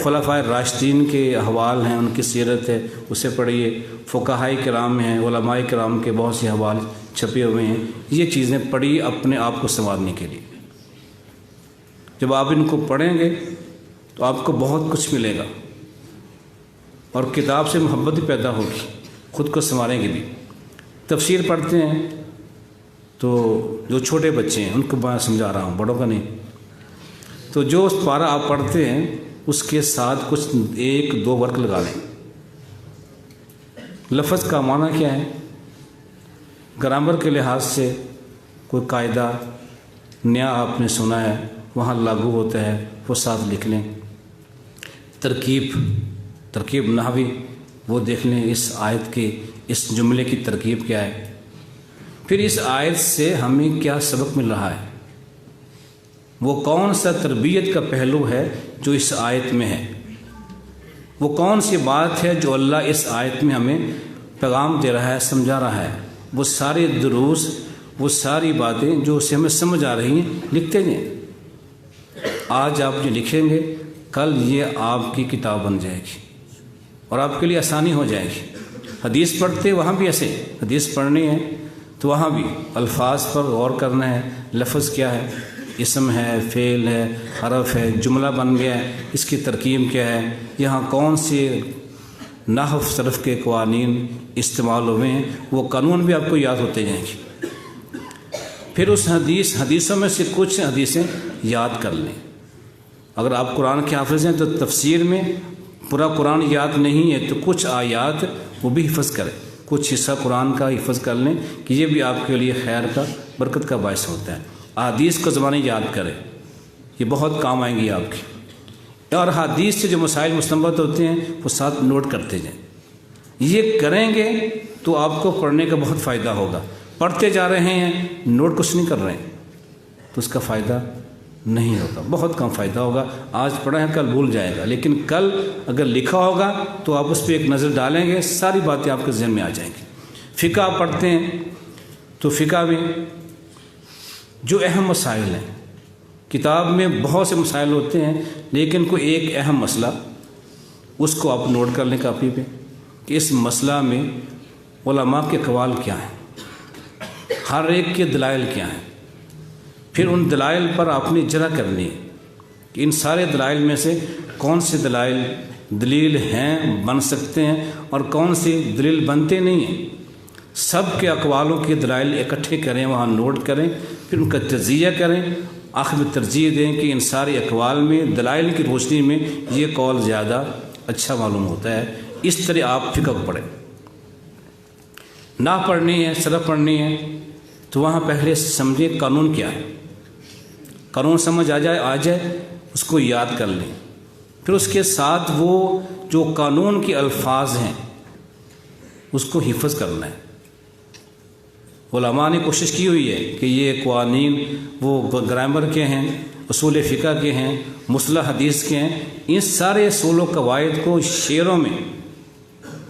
خلفائے راشدین کے احوال ہیں، ان کی سیرت ہے، اسے پڑھیے۔ فقہاء کرام ہیں، علماء کرام کے بہت سے احوال چھپے ہوئے ہیں، یہ چیزیں پڑھیے اپنے آپ کو سنوارنے کے لیے۔ جب آپ ان کو پڑھیں گے تو آپ کو بہت کچھ ملے گا، اور کتاب سے محبت بھی پیدا ہوگی، خود کو سنواریں گے بھی۔ تفسیر پڑھتے ہیں تو جو چھوٹے بچے ہیں ان کو میں سمجھا رہا ہوں، بڑوں کا نہیں۔ تو جو پارہ آپ پڑھتے ہیں اس کے ساتھ کچھ 1-2 ورق لگا لیں۔ لفظ کا معنی کیا ہے، گرامر کے لحاظ سے کوئی قاعدہ نیا آپ نے سنا ہے وہاں لاگو ہوتا ہے وہ ساتھ لکھ لیں۔ ترکیب نحوی وہ دیکھ لیں، اس آیت کے اس جملے کی ترکیب کیا ہے، پھر اس آیت سے ہمیں کیا سبق مل رہا ہے، وہ کون سا تربیت کا پہلو ہے جو اس آیت میں ہے، وہ کون سی بات ہے جو اللہ اس آیت میں ہمیں پیغام دے رہا ہے، سمجھا رہا ہے۔ وہ سارے دروس، وہ ساری باتیں جو اسے ہمیں سمجھ آ رہی ہیں لکھتے ہیں۔ آج آپ جو لکھیں گے کل یہ آپ کی کتاب بن جائے گی اور آپ کے لیے آسانی ہو جائے گی۔ حدیث پڑھتے وہاں بھی ایسے، حدیث پڑھنی ہے تو وہاں بھی الفاظ پر غور کرنا ہے، لفظ کیا ہے، اسم ہے، فعل ہے، حرف ہے، جملہ بن گیا ہے، اس کی ترکیب کیا ہے، یہاں کون سے نحو صرف کے قوانین استعمال ہوئے ہیں، وہ قانون بھی آپ کو یاد ہوتے جائیں گے۔ پھر اس حدیثوں میں سے کچھ حدیثیں یاد کر لیں۔ اگر آپ قرآن کے حافظ ہیں تو تفسیر میں پورا قرآن یاد نہیں ہے تو کچھ آیات وہ بھی حفظ کریں، کچھ حصہ قرآن کا حفظ کر لیں کہ یہ بھی آپ کے لیے خیر کا، برکت کا باعث ہوتا ہے۔ احادیث کو زبانیں یاد کریں، یہ بہت کام آئیں گی آپ کی، اور حدیث سے جو مسائل مستنبط ہوتے ہیں وہ ساتھ نوٹ کرتے جائیں۔ یہ کریں گے تو آپ کو پڑھنے کا بہت فائدہ ہوگا۔ پڑھتے جا رہے ہیں، نوٹ کچھ نہیں کر رہے ہیں تو اس کا فائدہ نہیں ہوگا، بہت کم فائدہ ہوگا۔ آج پڑھا ہے کل بھول جائے گا، لیکن کل اگر لکھا ہوگا تو آپ اس پہ ایک نظر ڈالیں گے، ساری باتیں آپ کے ذہن میں آ جائیں گی۔ فقہ پڑھتے ہیں تو فقہ میں جو اہم مسائل ہیں، کتاب میں بہت سے مسائل ہوتے ہیں لیکن کوئی ایک اہم مسئلہ اس کو آپ نوٹ کر لیں کاپی پہ کہ اس مسئلہ میں علماء کے اقوال کیا ہیں، ہر ایک کے دلائل کیا ہیں، پھر ان دلائل پر آپ نے اجرا کرنی ہے کہ ان سارے دلائل میں سے کون سے دلیل ہیں، بن سکتے ہیں، اور کون سی دلیل بنتے نہیں ہیں۔ سب کے اقوالوں کے دلائل اکٹھے کریں، وہاں نوٹ کریں، پھر ان کا تجزیہ کریں، آخر میں ترجیح دیں کہ ان سارے اقوال میں دلائل کی روشنی میں یہ قول زیادہ اچھا معلوم ہوتا ہے۔ اس طرح آپ فقہ کو پڑھیں۔ نہ پڑھنی ہے، صرف پڑھنی ہے تو وہاں پہلے سمجھیں قانون کیا ہے، قانون سمجھ آ جائے اس کو یاد کر لیں، پھر اس کے ساتھ وہ جو قانون کے الفاظ ہیں اس کو حفظ کرنا ہے۔ علماء نے کوشش کی ہوئی ہے کہ یہ قوانین وہ گرامر کے ہیں، اصول فقہ کے ہیں، مصطلح حدیث کے ہیں، ان سارے اصول و قواعد کو شعروں میں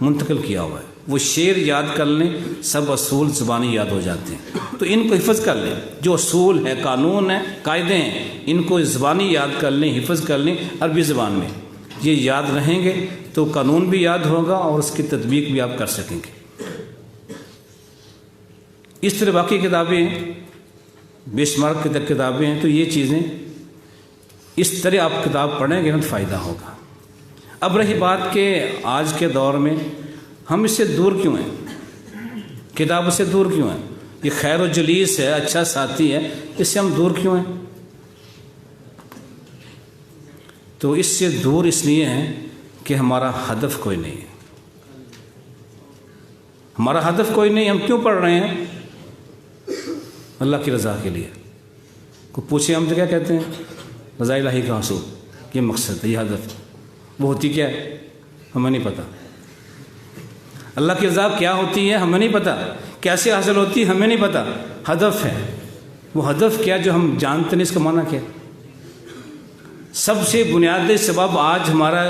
منتقل کیا ہوا ہے۔ وہ شعر یاد کر لیں، سب اصول زبانی یاد ہو جاتے ہیں، تو ان کو حفظ کر لیں۔ جو اصول ہے، قانون ہیں، قاعدے ہیں، ان کو زبانی یاد کر لیں، حفظ کر لیں عربی زبان میں۔ یہ یاد رہیں گے تو قانون بھی یاد ہوگا اور اس کی تطبیق بھی آپ کر سکیں گے۔ اس طرح باقی کتابیں ہیں، بے شمار کتابیں ہیں، تو یہ چیزیں اس طرح آپ کتاب پڑھیں گے تو فائدہ ہوگا۔ اب رہی بات کہ آج کے دور میں ہم اس سے دور کیوں ہیں، کتاب سے دور کیوں ہیں؟ یہ خیر و جلیس ہے، اچھا ساتھی ہے، اس سے ہم دور کیوں ہیں؟ تو اس سے دور اس لیے ہیں کہ ہمارا ہدف کوئی نہیں ہے۔ ہمارا ہدف کوئی نہیں، ہم کیوں پڑھ رہے ہیں؟ اللہ کی رضا کے لیے۔ کو پوچھے ہم تو کیا کہتے ہیں؟ رضا الہی کا حصول، یہ مقصد ہے، یہ ہدف۔ وہ ہوتی کیا ہے ہمیں نہیں پتہ۔ اللہ کی رضا کیا ہوتی ہے ہمیں نہیں پتہ، کیسے حاصل ہوتی ہے ہمیں نہیں پتہ۔ ہدف ہے، وہ ہدف کیا جو ہم جانتے نہیں، اس کا معنی کیا؟ سب سے بنیادی سبب آج ہمارا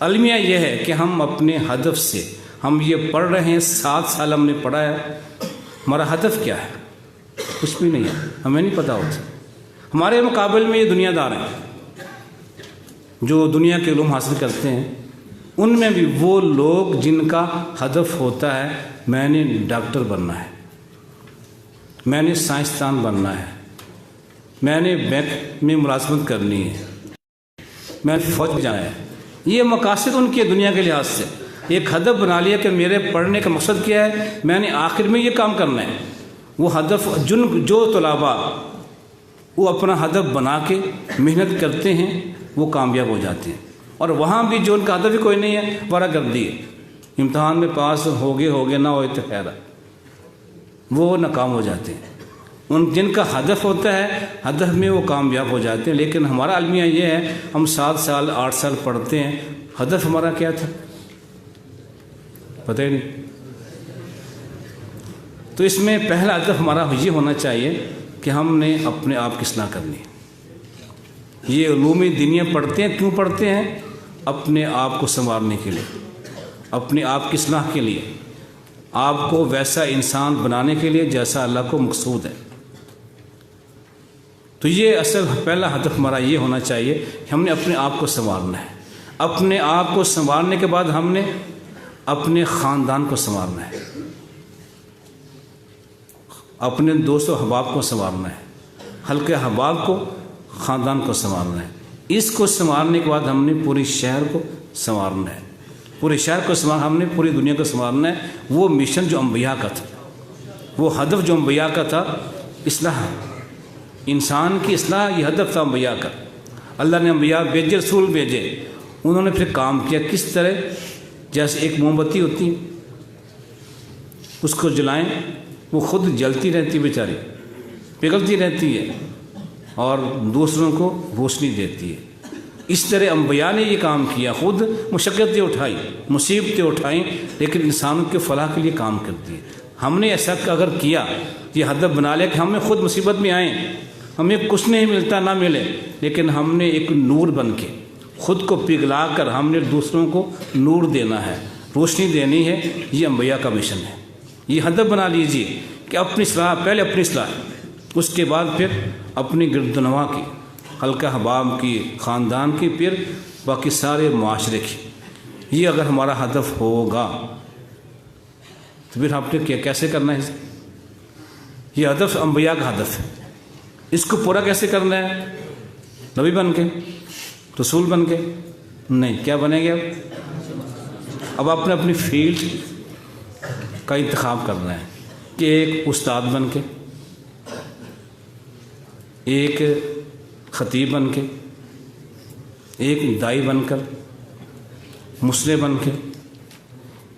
المیہ یہ ہے کہ ہم اپنے ہدف سے، ہم یہ پڑھ رہے ہیں، 7 سال ہم نے پڑھا ہے، ہمارا ہدف کیا ہے؟ کچھ بھی نہیں ہے، ہمیں نہیں پتہ ہوتا۔ ہمارے مقابل میں یہ دنیا دار ہیں جو دنیا کے علوم حاصل کرتے ہیں، ان میں بھی وہ لوگ جن کا ہدف ہوتا ہے میں نے ڈاکٹر بننا ہے، میں نے سائنسدان بننا ہے، میں نے بینک میں ملازمت کرنی ہے، میں فوج میں جانا ہے۔ یہ مقاصد ان کے دنیا کے لحاظ سے، ایک ہدف بنا لیا کہ میرے پڑھنے کا مقصد کیا ہے، میں نے آخر میں یہ کام کرنا ہے. وہ ہدف جو طلباء وہ اپنا ہدف بنا کے محنت کرتے ہیں وہ کامیاب ہو جاتے ہیں. اور وہاں بھی جو ان کا ہدف ہی کوئی نہیں ہے، ورا گردی ہے، امتحان میں پاس ہوگے نہ ہوئے تو خیر ہے، وہ ناکام ہو جاتے ہیں. جن کا ہدف ہوتا ہے ہدف میں وہ کامیاب ہو جاتے ہیں. لیکن ہمارا المیہ یہ ہے، ہم 7 سال 8 سال پڑھتے ہیں، ہدف ہمارا کیا تھا پتہ ہی نہیں. تو اس میں پہلا ہدف ہمارا یہ ہونا چاہیے کہ ہم نے اپنے آپ کی اصلاح کرنی ہے. یہ علوم دینیا پڑھتے ہیں، کیوں پڑھتے ہیں؟ اپنے آپ کو سنوارنے کے لیے، اپنے آپ کی اصلاح کے لیے، آپ کو ویسا انسان بنانے کے لیے جیسا اللہ کو مقصود ہے. تو یہ اصل پہلا ہدف ہمارا یہ ہونا چاہیے کہ ہم نے اپنے آپ کو سنوارنا ہے. اپنے آپ کو سنوارنے کے بعد ہم نے اپنے خاندان کو سنوارنا ہے، اپنے دوست و احباب کو سنوارنا ہے، حلقہ احباب کو، خاندان کو سنوارنا ہے. اس کو سنوارنے کے بعد ہم نے پوری شہر کو سنوارنا ہے، پورے شہر کو سنوارنا، ہم نے پوری دنیا کو سنوارنا ہے. وہ مشن جو انبیاء کا تھا، وہ ہدف جو انبیاء کا تھا، اصلاح، انسان کی اصلاح، یہ ہدف تھا انبیاء کا. اللہ نے انبیاء بھیجے، رسول بھیجے، انہوں نے پھر کام کیا. کس طرح؟ جیسے ایک موم بتی ہوتی ہے، اس کو جلائیں وہ خود جلتی رہتی بیچاری، پگھلتی رہتی ہے اور دوسروں کو روشنی دیتی ہے. اس طرح انبیاء نے یہ کام کیا، خود مشقتیں اٹھائی، مصیبتیں اٹھائیں، لیکن انسانوں کے فلاح کے لیے کام کرتی ہے. ہم نے ایسا اگر کیا، یہ ہدف بنا لیا کہ ہمیں خود مصیبت میں آئیں، ہمیں کچھ نہیں ملتا نہ ملے، لیکن ہم نے ایک نور بن کے خود کو پگھلا کر ہم نے دوسروں کو نور دینا ہے، روشنی دینی ہے. یہ انبیاء کا مشن ہے. یہ ہدف بنا لیجئے کہ اپنی اصلاح، پہلے اپنی اصلاح، اس کے بعد پھر اپنی گردنوا کی، حلقہ احباب کی، خاندان کی، پھر باقی سارے معاشرے کی. یہ اگر ہمارا ہدف ہوگا تو پھر ہم نے کیسے کرنا ہے؟ یہ ہدف انبیاء کا ہدف ہے. اس کو پورا کیسے کرنا ہے؟ نبی بن کے، رسول بن کے نہیں. کیا بنیں گے اب آپ نے اپنی فیلڈ کا انتخاب کرنا ہے کہ ایک استاد بن کے، ایک خطیب بن کے، ایک دائی بن کر، مسلح بن کے.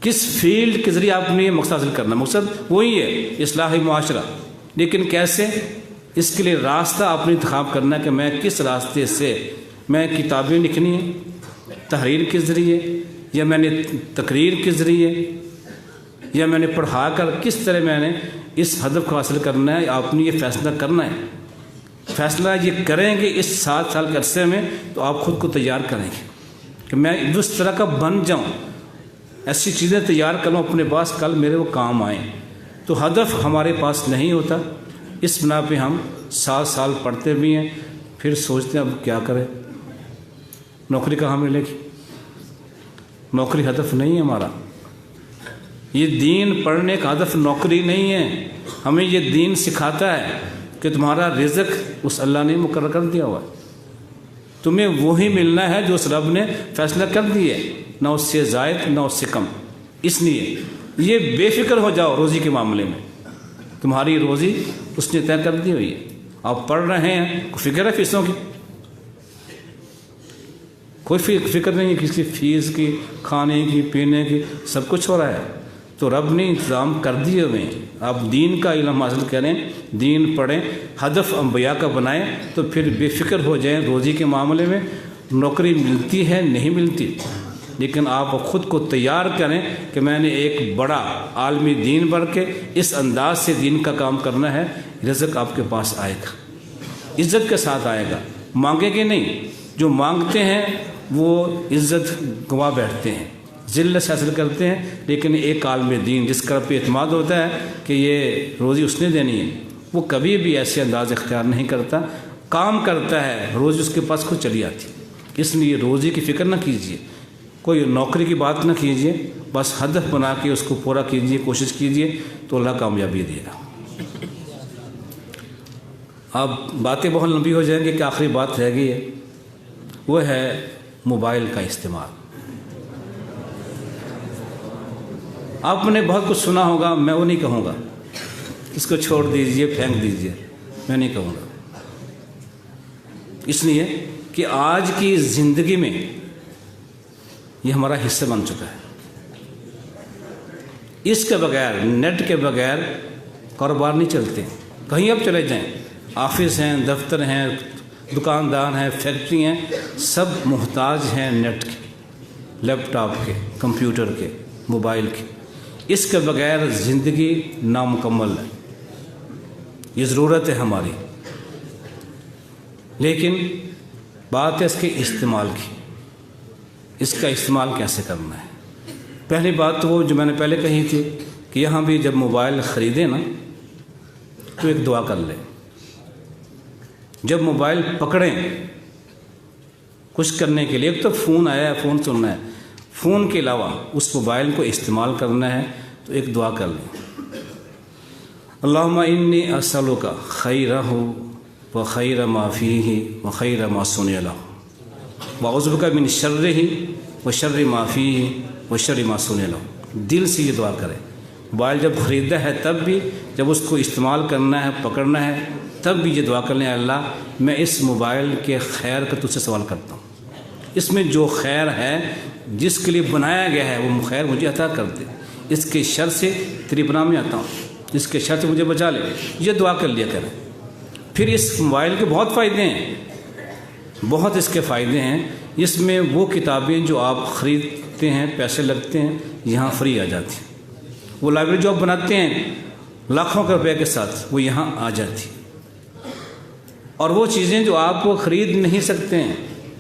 کس فیلڈ کے ذریعے آپ نے یہ مقصد حاصل کرنا؟ مقصد وہی ہے، اصلاح معاشرہ. لیکن کیسے؟ اس کے لیے راستہ آپ نے انتخاب کرنا ہے کہ میں کس راستے سے، میں کتابیں لکھنی ہیں تحریر کے ذریعے، یا میں نے تقریر کے ذریعے، یا میں نے پڑھا کر، کس طرح میں نے اس ہدف کو حاصل کرنا ہے. آپ نے یہ فیصلہ کرنا ہے. فیصلہ یہ کریں گے اس 7 سال کے عرصے میں تو آپ خود کو تیار کریں گے کہ میں اس طرح کا بن جاؤں، ایسی چیزیں تیار کروں اپنے پاس، کل میرے وہ کام آئیں. تو ہدف ہمارے پاس نہیں ہوتا. اس بنا پہ ہم 7 سال پڑھتے بھی ہیں، پھر سوچتے ہیں اب کیا کریں، نوکری کہاں ملے گی؟ نوکری ہدف نہیں ہے ہمارا. یہ دین پڑھنے کا ہدف نوکری نہیں ہے. ہمیں یہ دین سکھاتا ہے کہ تمہارا رزق اس اللہ نے مقرر کر دیا ہوا ہے، تمہیں وہی ملنا ہے جو اس رب نے فیصلہ کر دی ہے، نہ اس سے زائد نہ اس سے کم. اس لیے یہ بے فکر ہو جاؤ روزی کے معاملے میں، تمہاری روزی اس نے طے کر دی ہوئی ہے. آپ پڑھ رہے ہیں، کوئی فکر ہے فیسوں کی؟ کوئی فکر نہیں ہے کسی فیس کی، کھانے کی، پینے کی، سب کچھ ہو رہا ہے. تو رب نے انتظام کر دیے ہوئے ہیں. آپ دین کا علم حاصل کریں، دین پڑھیں، ہدف انبیاء کا بنائیں، تو پھر بے فکر ہو جائیں روزی کے معاملے میں. نوکری ملتی ہے نہیں ملتی، لیکن آپ خود کو تیار کریں کہ میں نے ایک بڑا عالمی دین بن کے اس انداز سے دین کا کام کرنا ہے. رزق آپ کے پاس آئے گا، عزت کے ساتھ آئے گا. مانگیں گے نہیں، جو مانگتے ہیں وہ عزت گوا بیٹھتے ہیں، ذلت سے حاصل کرتے ہیں. لیکن ایک عالم دین جس کا پہ اعتماد ہوتا ہے کہ یہ روزی اس نے دینی ہے، وہ کبھی بھی ایسے انداز اختیار نہیں کرتا، کام کرتا ہے، روزی اس کے پاس خود چلی آتی. اس لیے روزی کی فکر نہ کیجیے، کوئی نوکری کی بات نہ کیجیے، بس ہدف بنا کے اس کو پورا کیجیے، کوشش کیجیے، تو اللہ کامیابی دے گا. اب باتیں بہت لمبی ہو جائیں گی کہ آخری بات رہ گئی ہے، وہ ہے موبائل کا استعمال. آپ نے بہت کچھ سنا ہوگا، میں وہ نہیں کہوں گا، اس کو چھوڑ دیجئے، پھینک دیجئے، میں نہیں کہوں گا، اس لیے کہ آج کی زندگی میں یہ ہمارا حصہ بن چکا ہے۔ اس کے بغیر، نیٹ کے بغیر کاروبار نہیں چلتے۔ کہیں اب چلے جائیں، آفس ہیں، دفتر ہیں، دکاندار ہیں، فیکٹری ہیں، سب محتاج ہیں نیٹ کے، لیپ ٹاپ کے، کمپیوٹر کے، موبائل کے۔ اس کے بغیر زندگی نامکمل ہے، یہ ضرورت ہے ہماری۔ لیکن بات ہے اس کے استعمال کی، اس کا استعمال کیسے کرنا ہے۔ پہلی بات تو وہ جو میں نے پہلے کہی تھی کہ یہاں بھی جب موبائل خریدیں نا تو ایک دعا کر لیں۔ جب موبائل پکڑیں کچھ کرنے کے لیے، ایک تو فون آیا ہے، فون سننا ہے، فون کے علاوہ اس موبائل کو استعمال کرنا ہے تو ایک دعا کر لیں، اللہم انی اسألک خیرہ و خیر ما فیہ و خیر ما صنع لہ واعوذ بک من شرہ و شر ما فیہ و شر ما صنع لہ۔ دل سے یہ دعا کریں۔ موبائل جب خریدا ہے تب بھی، جب اس کو استعمال کرنا ہے، پکڑنا ہے، تب بھی یہ دعا کر لیں، اللہ میں اس موبائل کے خیر کا تجھ سے سوال کرتا ہوں، اس میں جو خیر ہے جس کے لیے بنایا گیا ہے وہ خیر مجھے عطا کر دے، اس کے شر سے تیری پناہ میں آتا ہوں، اس کے شر سے مجھے بچا لے۔ یہ دعا کر لیا کریں۔ پھر اس موبائل کے بہت فائدے ہیں، بہت اس کے فائدے ہیں۔ اس میں وہ کتابیں جو آپ خریدتے ہیں، پیسے لگتے ہیں، یہاں فری آ جاتی ہیں۔ وہ لائبریری جو آپ بناتے ہیں لاکھوں کے روپے کے ساتھ، وہ یہاں آ جاتی۔ اور وہ چیزیں جو آپ کو خرید نہیں سکتے ہیں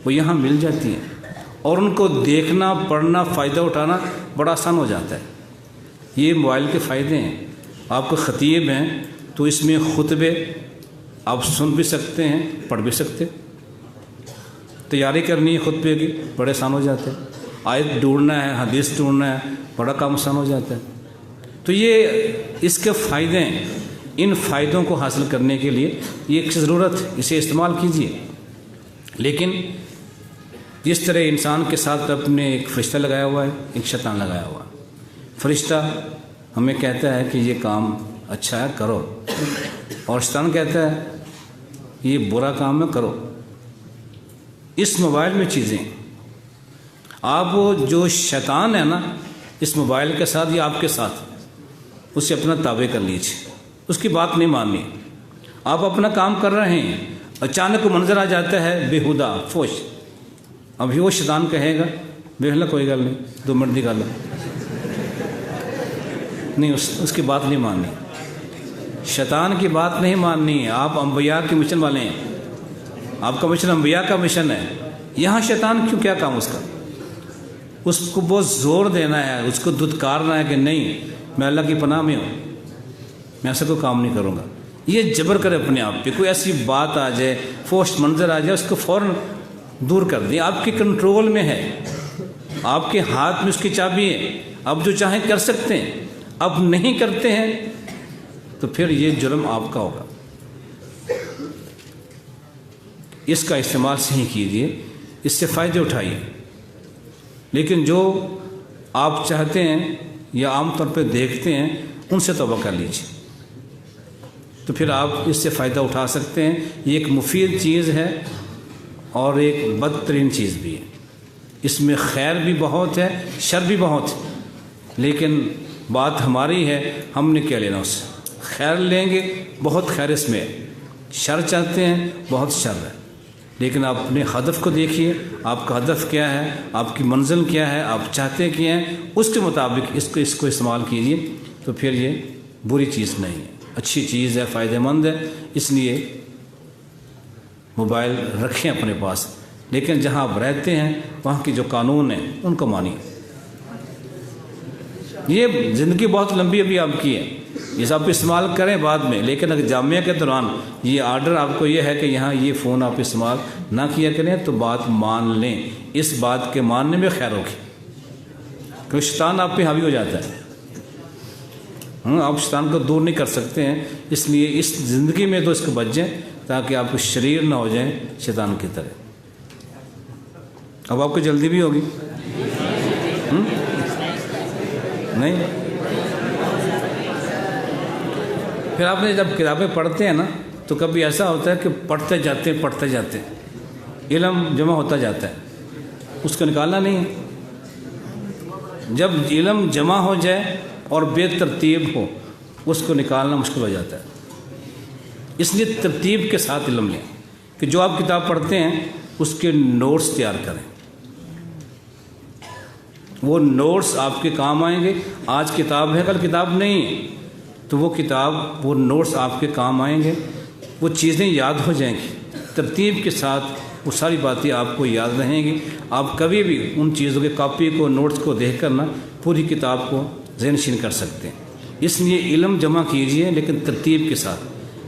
وہ یہاں مل جاتی ہیں، اور ان کو دیکھنا، پڑھنا، فائدہ اٹھانا بڑا آسان ہو جاتا ہے۔ یہ موبائل کے فائدے ہیں۔ آپ کو خطیب ہیں تو اس میں خطبے آپ سن بھی سکتے ہیں، پڑھ بھی سکتے، تیاری کرنی ہے خطبے کی، بڑے آسان ہو جاتے ہیں، آیت ڈھونڈنا ہے، حدیث ڈھونڈنا ہے، بڑا کام آسان ہو جاتا ہے۔ تو یہ اس کے فائدے ہیں۔ ان فائدوں کو حاصل کرنے کے لیے یہ ایک ضرورت ہے، اسے استعمال کیجیے۔ لیکن جس طرح انسان کے ساتھ اپنے ایک فرشتہ لگایا ہوا ہے، ایک شیطان لگایا ہوا ہے۔ فرشتہ ہمیں کہتا ہے کہ یہ کام اچھا ہے کرو، اور شیطان کہتا ہے یہ برا کام ہے کرو۔ اس موبائل میں چیزیں، آپ وہ جو شیطان ہے نا اس موبائل کے ساتھ یا آپ کے ساتھ، اسے اپنا تابع کر لیجیے، اس کی بات نہیں ماننی۔ آپ اپنا کام کر رہے ہیں، اچانک کو منظر آ جاتا ہے بےہودہ فوش، ابھی وہ شیطان کہے گا بےحلہ کوئی گل نہیں، 2 منٹ کی گل ہے، نہیں، اس کی بات نہیں ماننی، شیطان کی بات نہیں ماننی۔ آپ انبیاء کے مشن والے ہیں، آپ کا مشن انبیاء کا مشن ہے۔ یہاں شیطان کیوں، کیا کام اس کا؟ اس کو بہت زور دینا ہے، اس کو دھتکارنا ہے کہ نہیں میں اللہ کی پناہ میں ہوں، میں ایسا کوئی کام نہیں کروں گا۔ یہ جبر کرے اپنے آپ پہ، کوئی ایسی بات آ جائے، فوش منظر آ جائے، اس کو فوراً دور کر دیں۔ آپ کے کنٹرول میں ہے، آپ کے ہاتھ میں اس کی چابی ہے، آپ جو چاہیں کر سکتے ہیں۔ اب نہیں کرتے ہیں تو پھر یہ جرم آپ کا ہوگا۔ اس کا استعمال صحیح کیجیے، اس سے فائدے اٹھائیے۔ لیکن جو آپ چاہتے ہیں یا عام طور پہ دیکھتے ہیں ان سے توبہ کر لیجیے، تو پھر آپ اس سے فائدہ اٹھا سکتے ہیں۔ یہ ایک مفید چیز ہے اور ایک بدترین چیز بھی ہے۔ اس میں خیر بھی بہت ہے، شر بھی بہت ہے، لیکن بات ہماری ہے ہم نے کیا لینا اس سے۔ خیر لیں گے، بہت خیر اس میں ہے، شر چاہتے ہیں، بہت شر ہے۔ لیکن آپ اپنے ہدف کو دیکھیے، آپ کا ہدف کیا ہے، آپ کی منزل کیا ہے، آپ چاہتے کیا ہیں، اس کے مطابق اس کو استعمال کیجیے، تو پھر یہ بری چیز نہیں ہے، اچھی چیز ہے، فائدہ مند ہے۔ اس لیے موبائل رکھیں اپنے پاس، لیکن جہاں آپ رہتے ہیں وہاں کی جو قانون ہیں ان کو مانیے۔ یہ زندگی بہت لمبی ابھی آپ کی ہے، یہ سب استعمال کریں بعد میں، لیکن اگر جامعہ کے دوران یہ آرڈر آپ کو یہ ہے کہ یہاں یہ فون آپ استعمال نہ کیا کریں تو بات مان لیں۔ اس بات کے ماننے میں خیر ہوگی، کیونکہ شیطان آپ پہ حاوی ہو جاتا ہے۔ آپ شیطان کو دور نہیں کر سکتے ہیں، اس لیے اس زندگی میں تو اس کو بچ جائیں تاکہ آپ کو شریر نہ ہو جائیں شیطان کی طرح۔ اب آپ کو جلدی بھی ہوگی نہیں؟ پھر آپ نے جب کتابیں پڑھتے ہیں نا تو کبھی ایسا ہوتا ہے کہ پڑھتے جاتے ہیں علم جمع ہوتا جاتا ہے، اس کو نکالنا نہیں ہے۔ جب علم جمع ہو جائے اور بے ترتیب ہو اس کو نکالنا مشکل ہو جاتا ہے۔ اس لیے ترتیب کے ساتھ علم لیں کہ جو آپ کتاب پڑھتے ہیں اس کے نوٹس تیار کریں، وہ نوٹس آپ کے کام آئیں گے۔ آج کتاب ہے کل کتاب نہیں ہے تو وہ نوٹس آپ کے کام آئیں گے، وہ چیزیں یاد ہو جائیں گی، ترتیب کے ساتھ وہ ساری باتیں آپ کو یاد رہیں گی۔ آپ کبھی بھی ان چیزوں کے کاپی کو نوٹس کو دیکھ کر پوری کتاب کو ذہن نشین کر سکتے ہیں۔ اس لیے علم جمع کیجئے لیکن ترتیب کے ساتھ،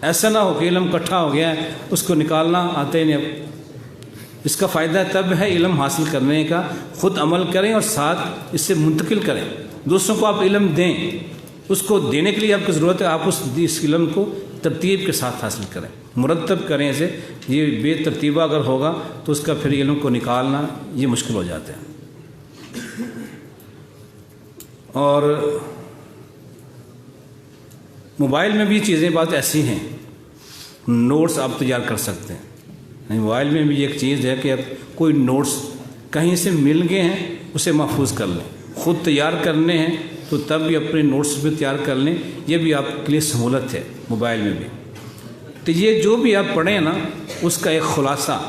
ایسا نہ ہو کہ علم اکٹھا ہو گیا ہے اس کو نکالنا آتے ہی نہیں۔ اب اس کا فائدہ تب ہے علم حاصل کرنے کا، خود عمل کریں اور ساتھ اس سے منتقل کریں، دوسروں کو آپ علم دیں۔ اس کو دینے کے لیے آپ کی ضرورت ہے، آپ اس علم کو ترتیب کے ساتھ حاصل کریں، مرتب کریں اسے۔ یہ بے ترتیبہ اگر ہوگا تو اس کا پھر علم کو نکالنا یہ مشکل ہو جاتا ہے۔ اور موبائل میں بھی چیزیں بات ایسی ہیں، نوٹس آپ تیار کر سکتے ہیں۔ موبائل میں بھی ایک چیز ہے کہ کوئی نوٹس کہیں سے مل گئے ہیں اسے محفوظ کر لیں، خود تیار کرنے ہیں تو تب بھی اپنے نوٹس بھی تیار کر لیں، یہ بھی آپ کے لیے سہولت ہے موبائل میں بھی۔ تو یہ جو بھی آپ پڑھیں نا اس کا ایک خلاصہ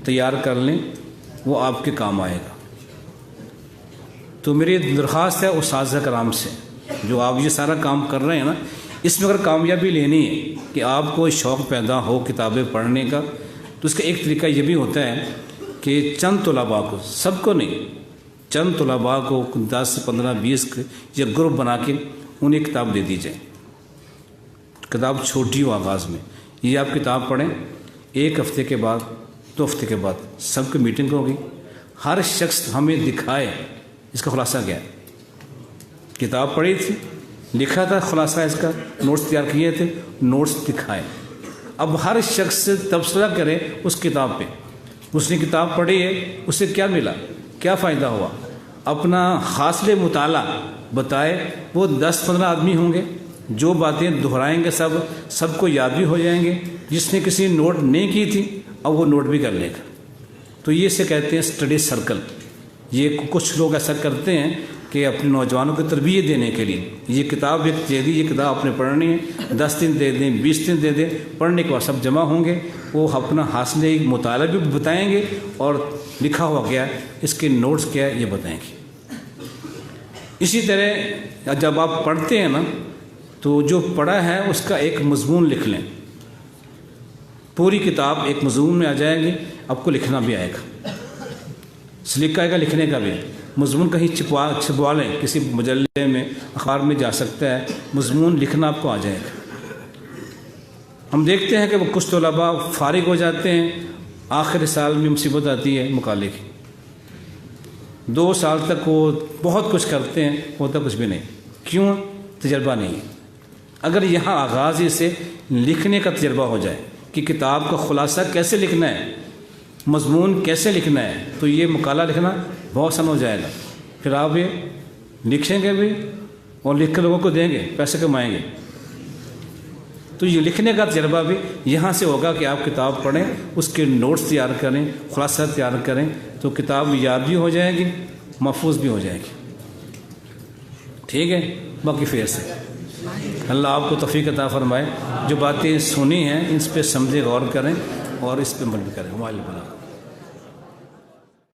تیار کر لیں، وہ آپ کے کام آئے گا۔ تو میری درخواست ہے اساتذہ کرام سے، جو آپ یہ سارا کام کر رہے ہیں نا، اس میں اگر کامیابی لینی ہے کہ آپ کو شوق پیدا ہو کتابیں پڑھنے کا، تو اس کا ایک طریقہ یہ بھی ہوتا ہے کہ چند طلباء کو، سب کو نہیں، چند طلباء کو 10 سے 15 20 یا گروپ بنا کے انہیں کتاب دے دی جائے۔ کتاب چھوٹی ہو آغاز میں، یہ آپ کتاب پڑھیں، 1 ہفتے کے بعد 2 ہفتے کے بعد سب کی میٹنگ ہوگی، ہر شخص ہمیں دکھائے اس کا خلاصہ کیا ہے۔ کتاب پڑھی تھی، لکھا تھا خلاصہ اس کا، نوٹس تیار کیے تھے، نوٹس دکھائے۔ اب ہر شخص سے تبصرہ کرے اس کتاب پہ، اس نے کتاب پڑھی ہے، اسے کیا ملا، کیا فائدہ ہوا، اپنا حاصل مطالعہ بتائے۔ وہ 10-15 آدمی ہوں گے، جو باتیں دہرائیں گے سب کو یاد بھی ہو جائیں گے۔ جس نے کسی نوٹ نہیں کی تھی اب وہ نوٹ بھی کر لے گا۔ تو یہ اسے کہتے ہیں اسٹڈی سرکل۔ یہ کچھ لوگ ایسا کرتے ہیں کہ اپنے نوجوانوں کو تربیت دینے کے لیے یہ کتاب ایک دے دی، یہ کتاب آپ نے پڑھنی ہے، 10 دن دے دیں، 20 دن دے دیں، پڑھنے کے بعد سب جمع ہوں گے، وہ اپنا حاصل مطالعہ بھی بتائیں گے اور لکھا ہوا گیا اس کے نوٹس کیا ہے یہ بتائیں گے۔ اسی طرح جب آپ پڑھتے ہیں نا تو جو پڑھا ہے اس کا ایک مضمون لکھ لیں، پوری کتاب ایک مضمون میں آ جائے گی، آپ کو لکھنا بھی آئے گا، سلیقہ آئے گا لکھنے کا بھی۔ مضمون کہیں چھپوا لیں، کسی مجلے میں اخبار میں جا سکتا ہے، مضمون لکھنا آپ کو آ جائے گا۔ ہم دیکھتے ہیں کہ وہ کچھ طلباء فارغ ہو جاتے ہیں، آخر سال میں مصیبت آتی ہے مقالے کی، 2 سال تک وہ بہت کچھ کرتے ہیں، ہوتا کچھ بھی نہیں۔ کیوں؟ تجربہ نہیں ہے۔ اگر یہاں آغاز ہی سے لکھنے کا تجربہ ہو جائے کہ کتاب کا خلاصہ کیسے لکھنا ہے، مضمون کیسے لکھنا ہے، تو یہ مقالہ لکھنا بہت آسان ہو جائے گا۔ پھر آپ یہ لکھیں گے بھی اور لکھ کر لوگوں کو دیں گے، پیسے کمائیں گے۔ تو یہ لکھنے کا تجربہ بھی یہاں سے ہوگا کہ آپ کتاب پڑھیں، اس کے نوٹس تیار کریں، خلاصہ تیار کریں، تو کتاب یاد بھی ہو جائے گی، محفوظ بھی ہو جائے گی۔ ٹھیک ہے، باقی پھر سے اللہ آپ کو توفیق عطا فرمائے، جو باتیں سنی ہیں ان پہ سمجھے، غور کریں اور اس پہ عمل بھی کریں۔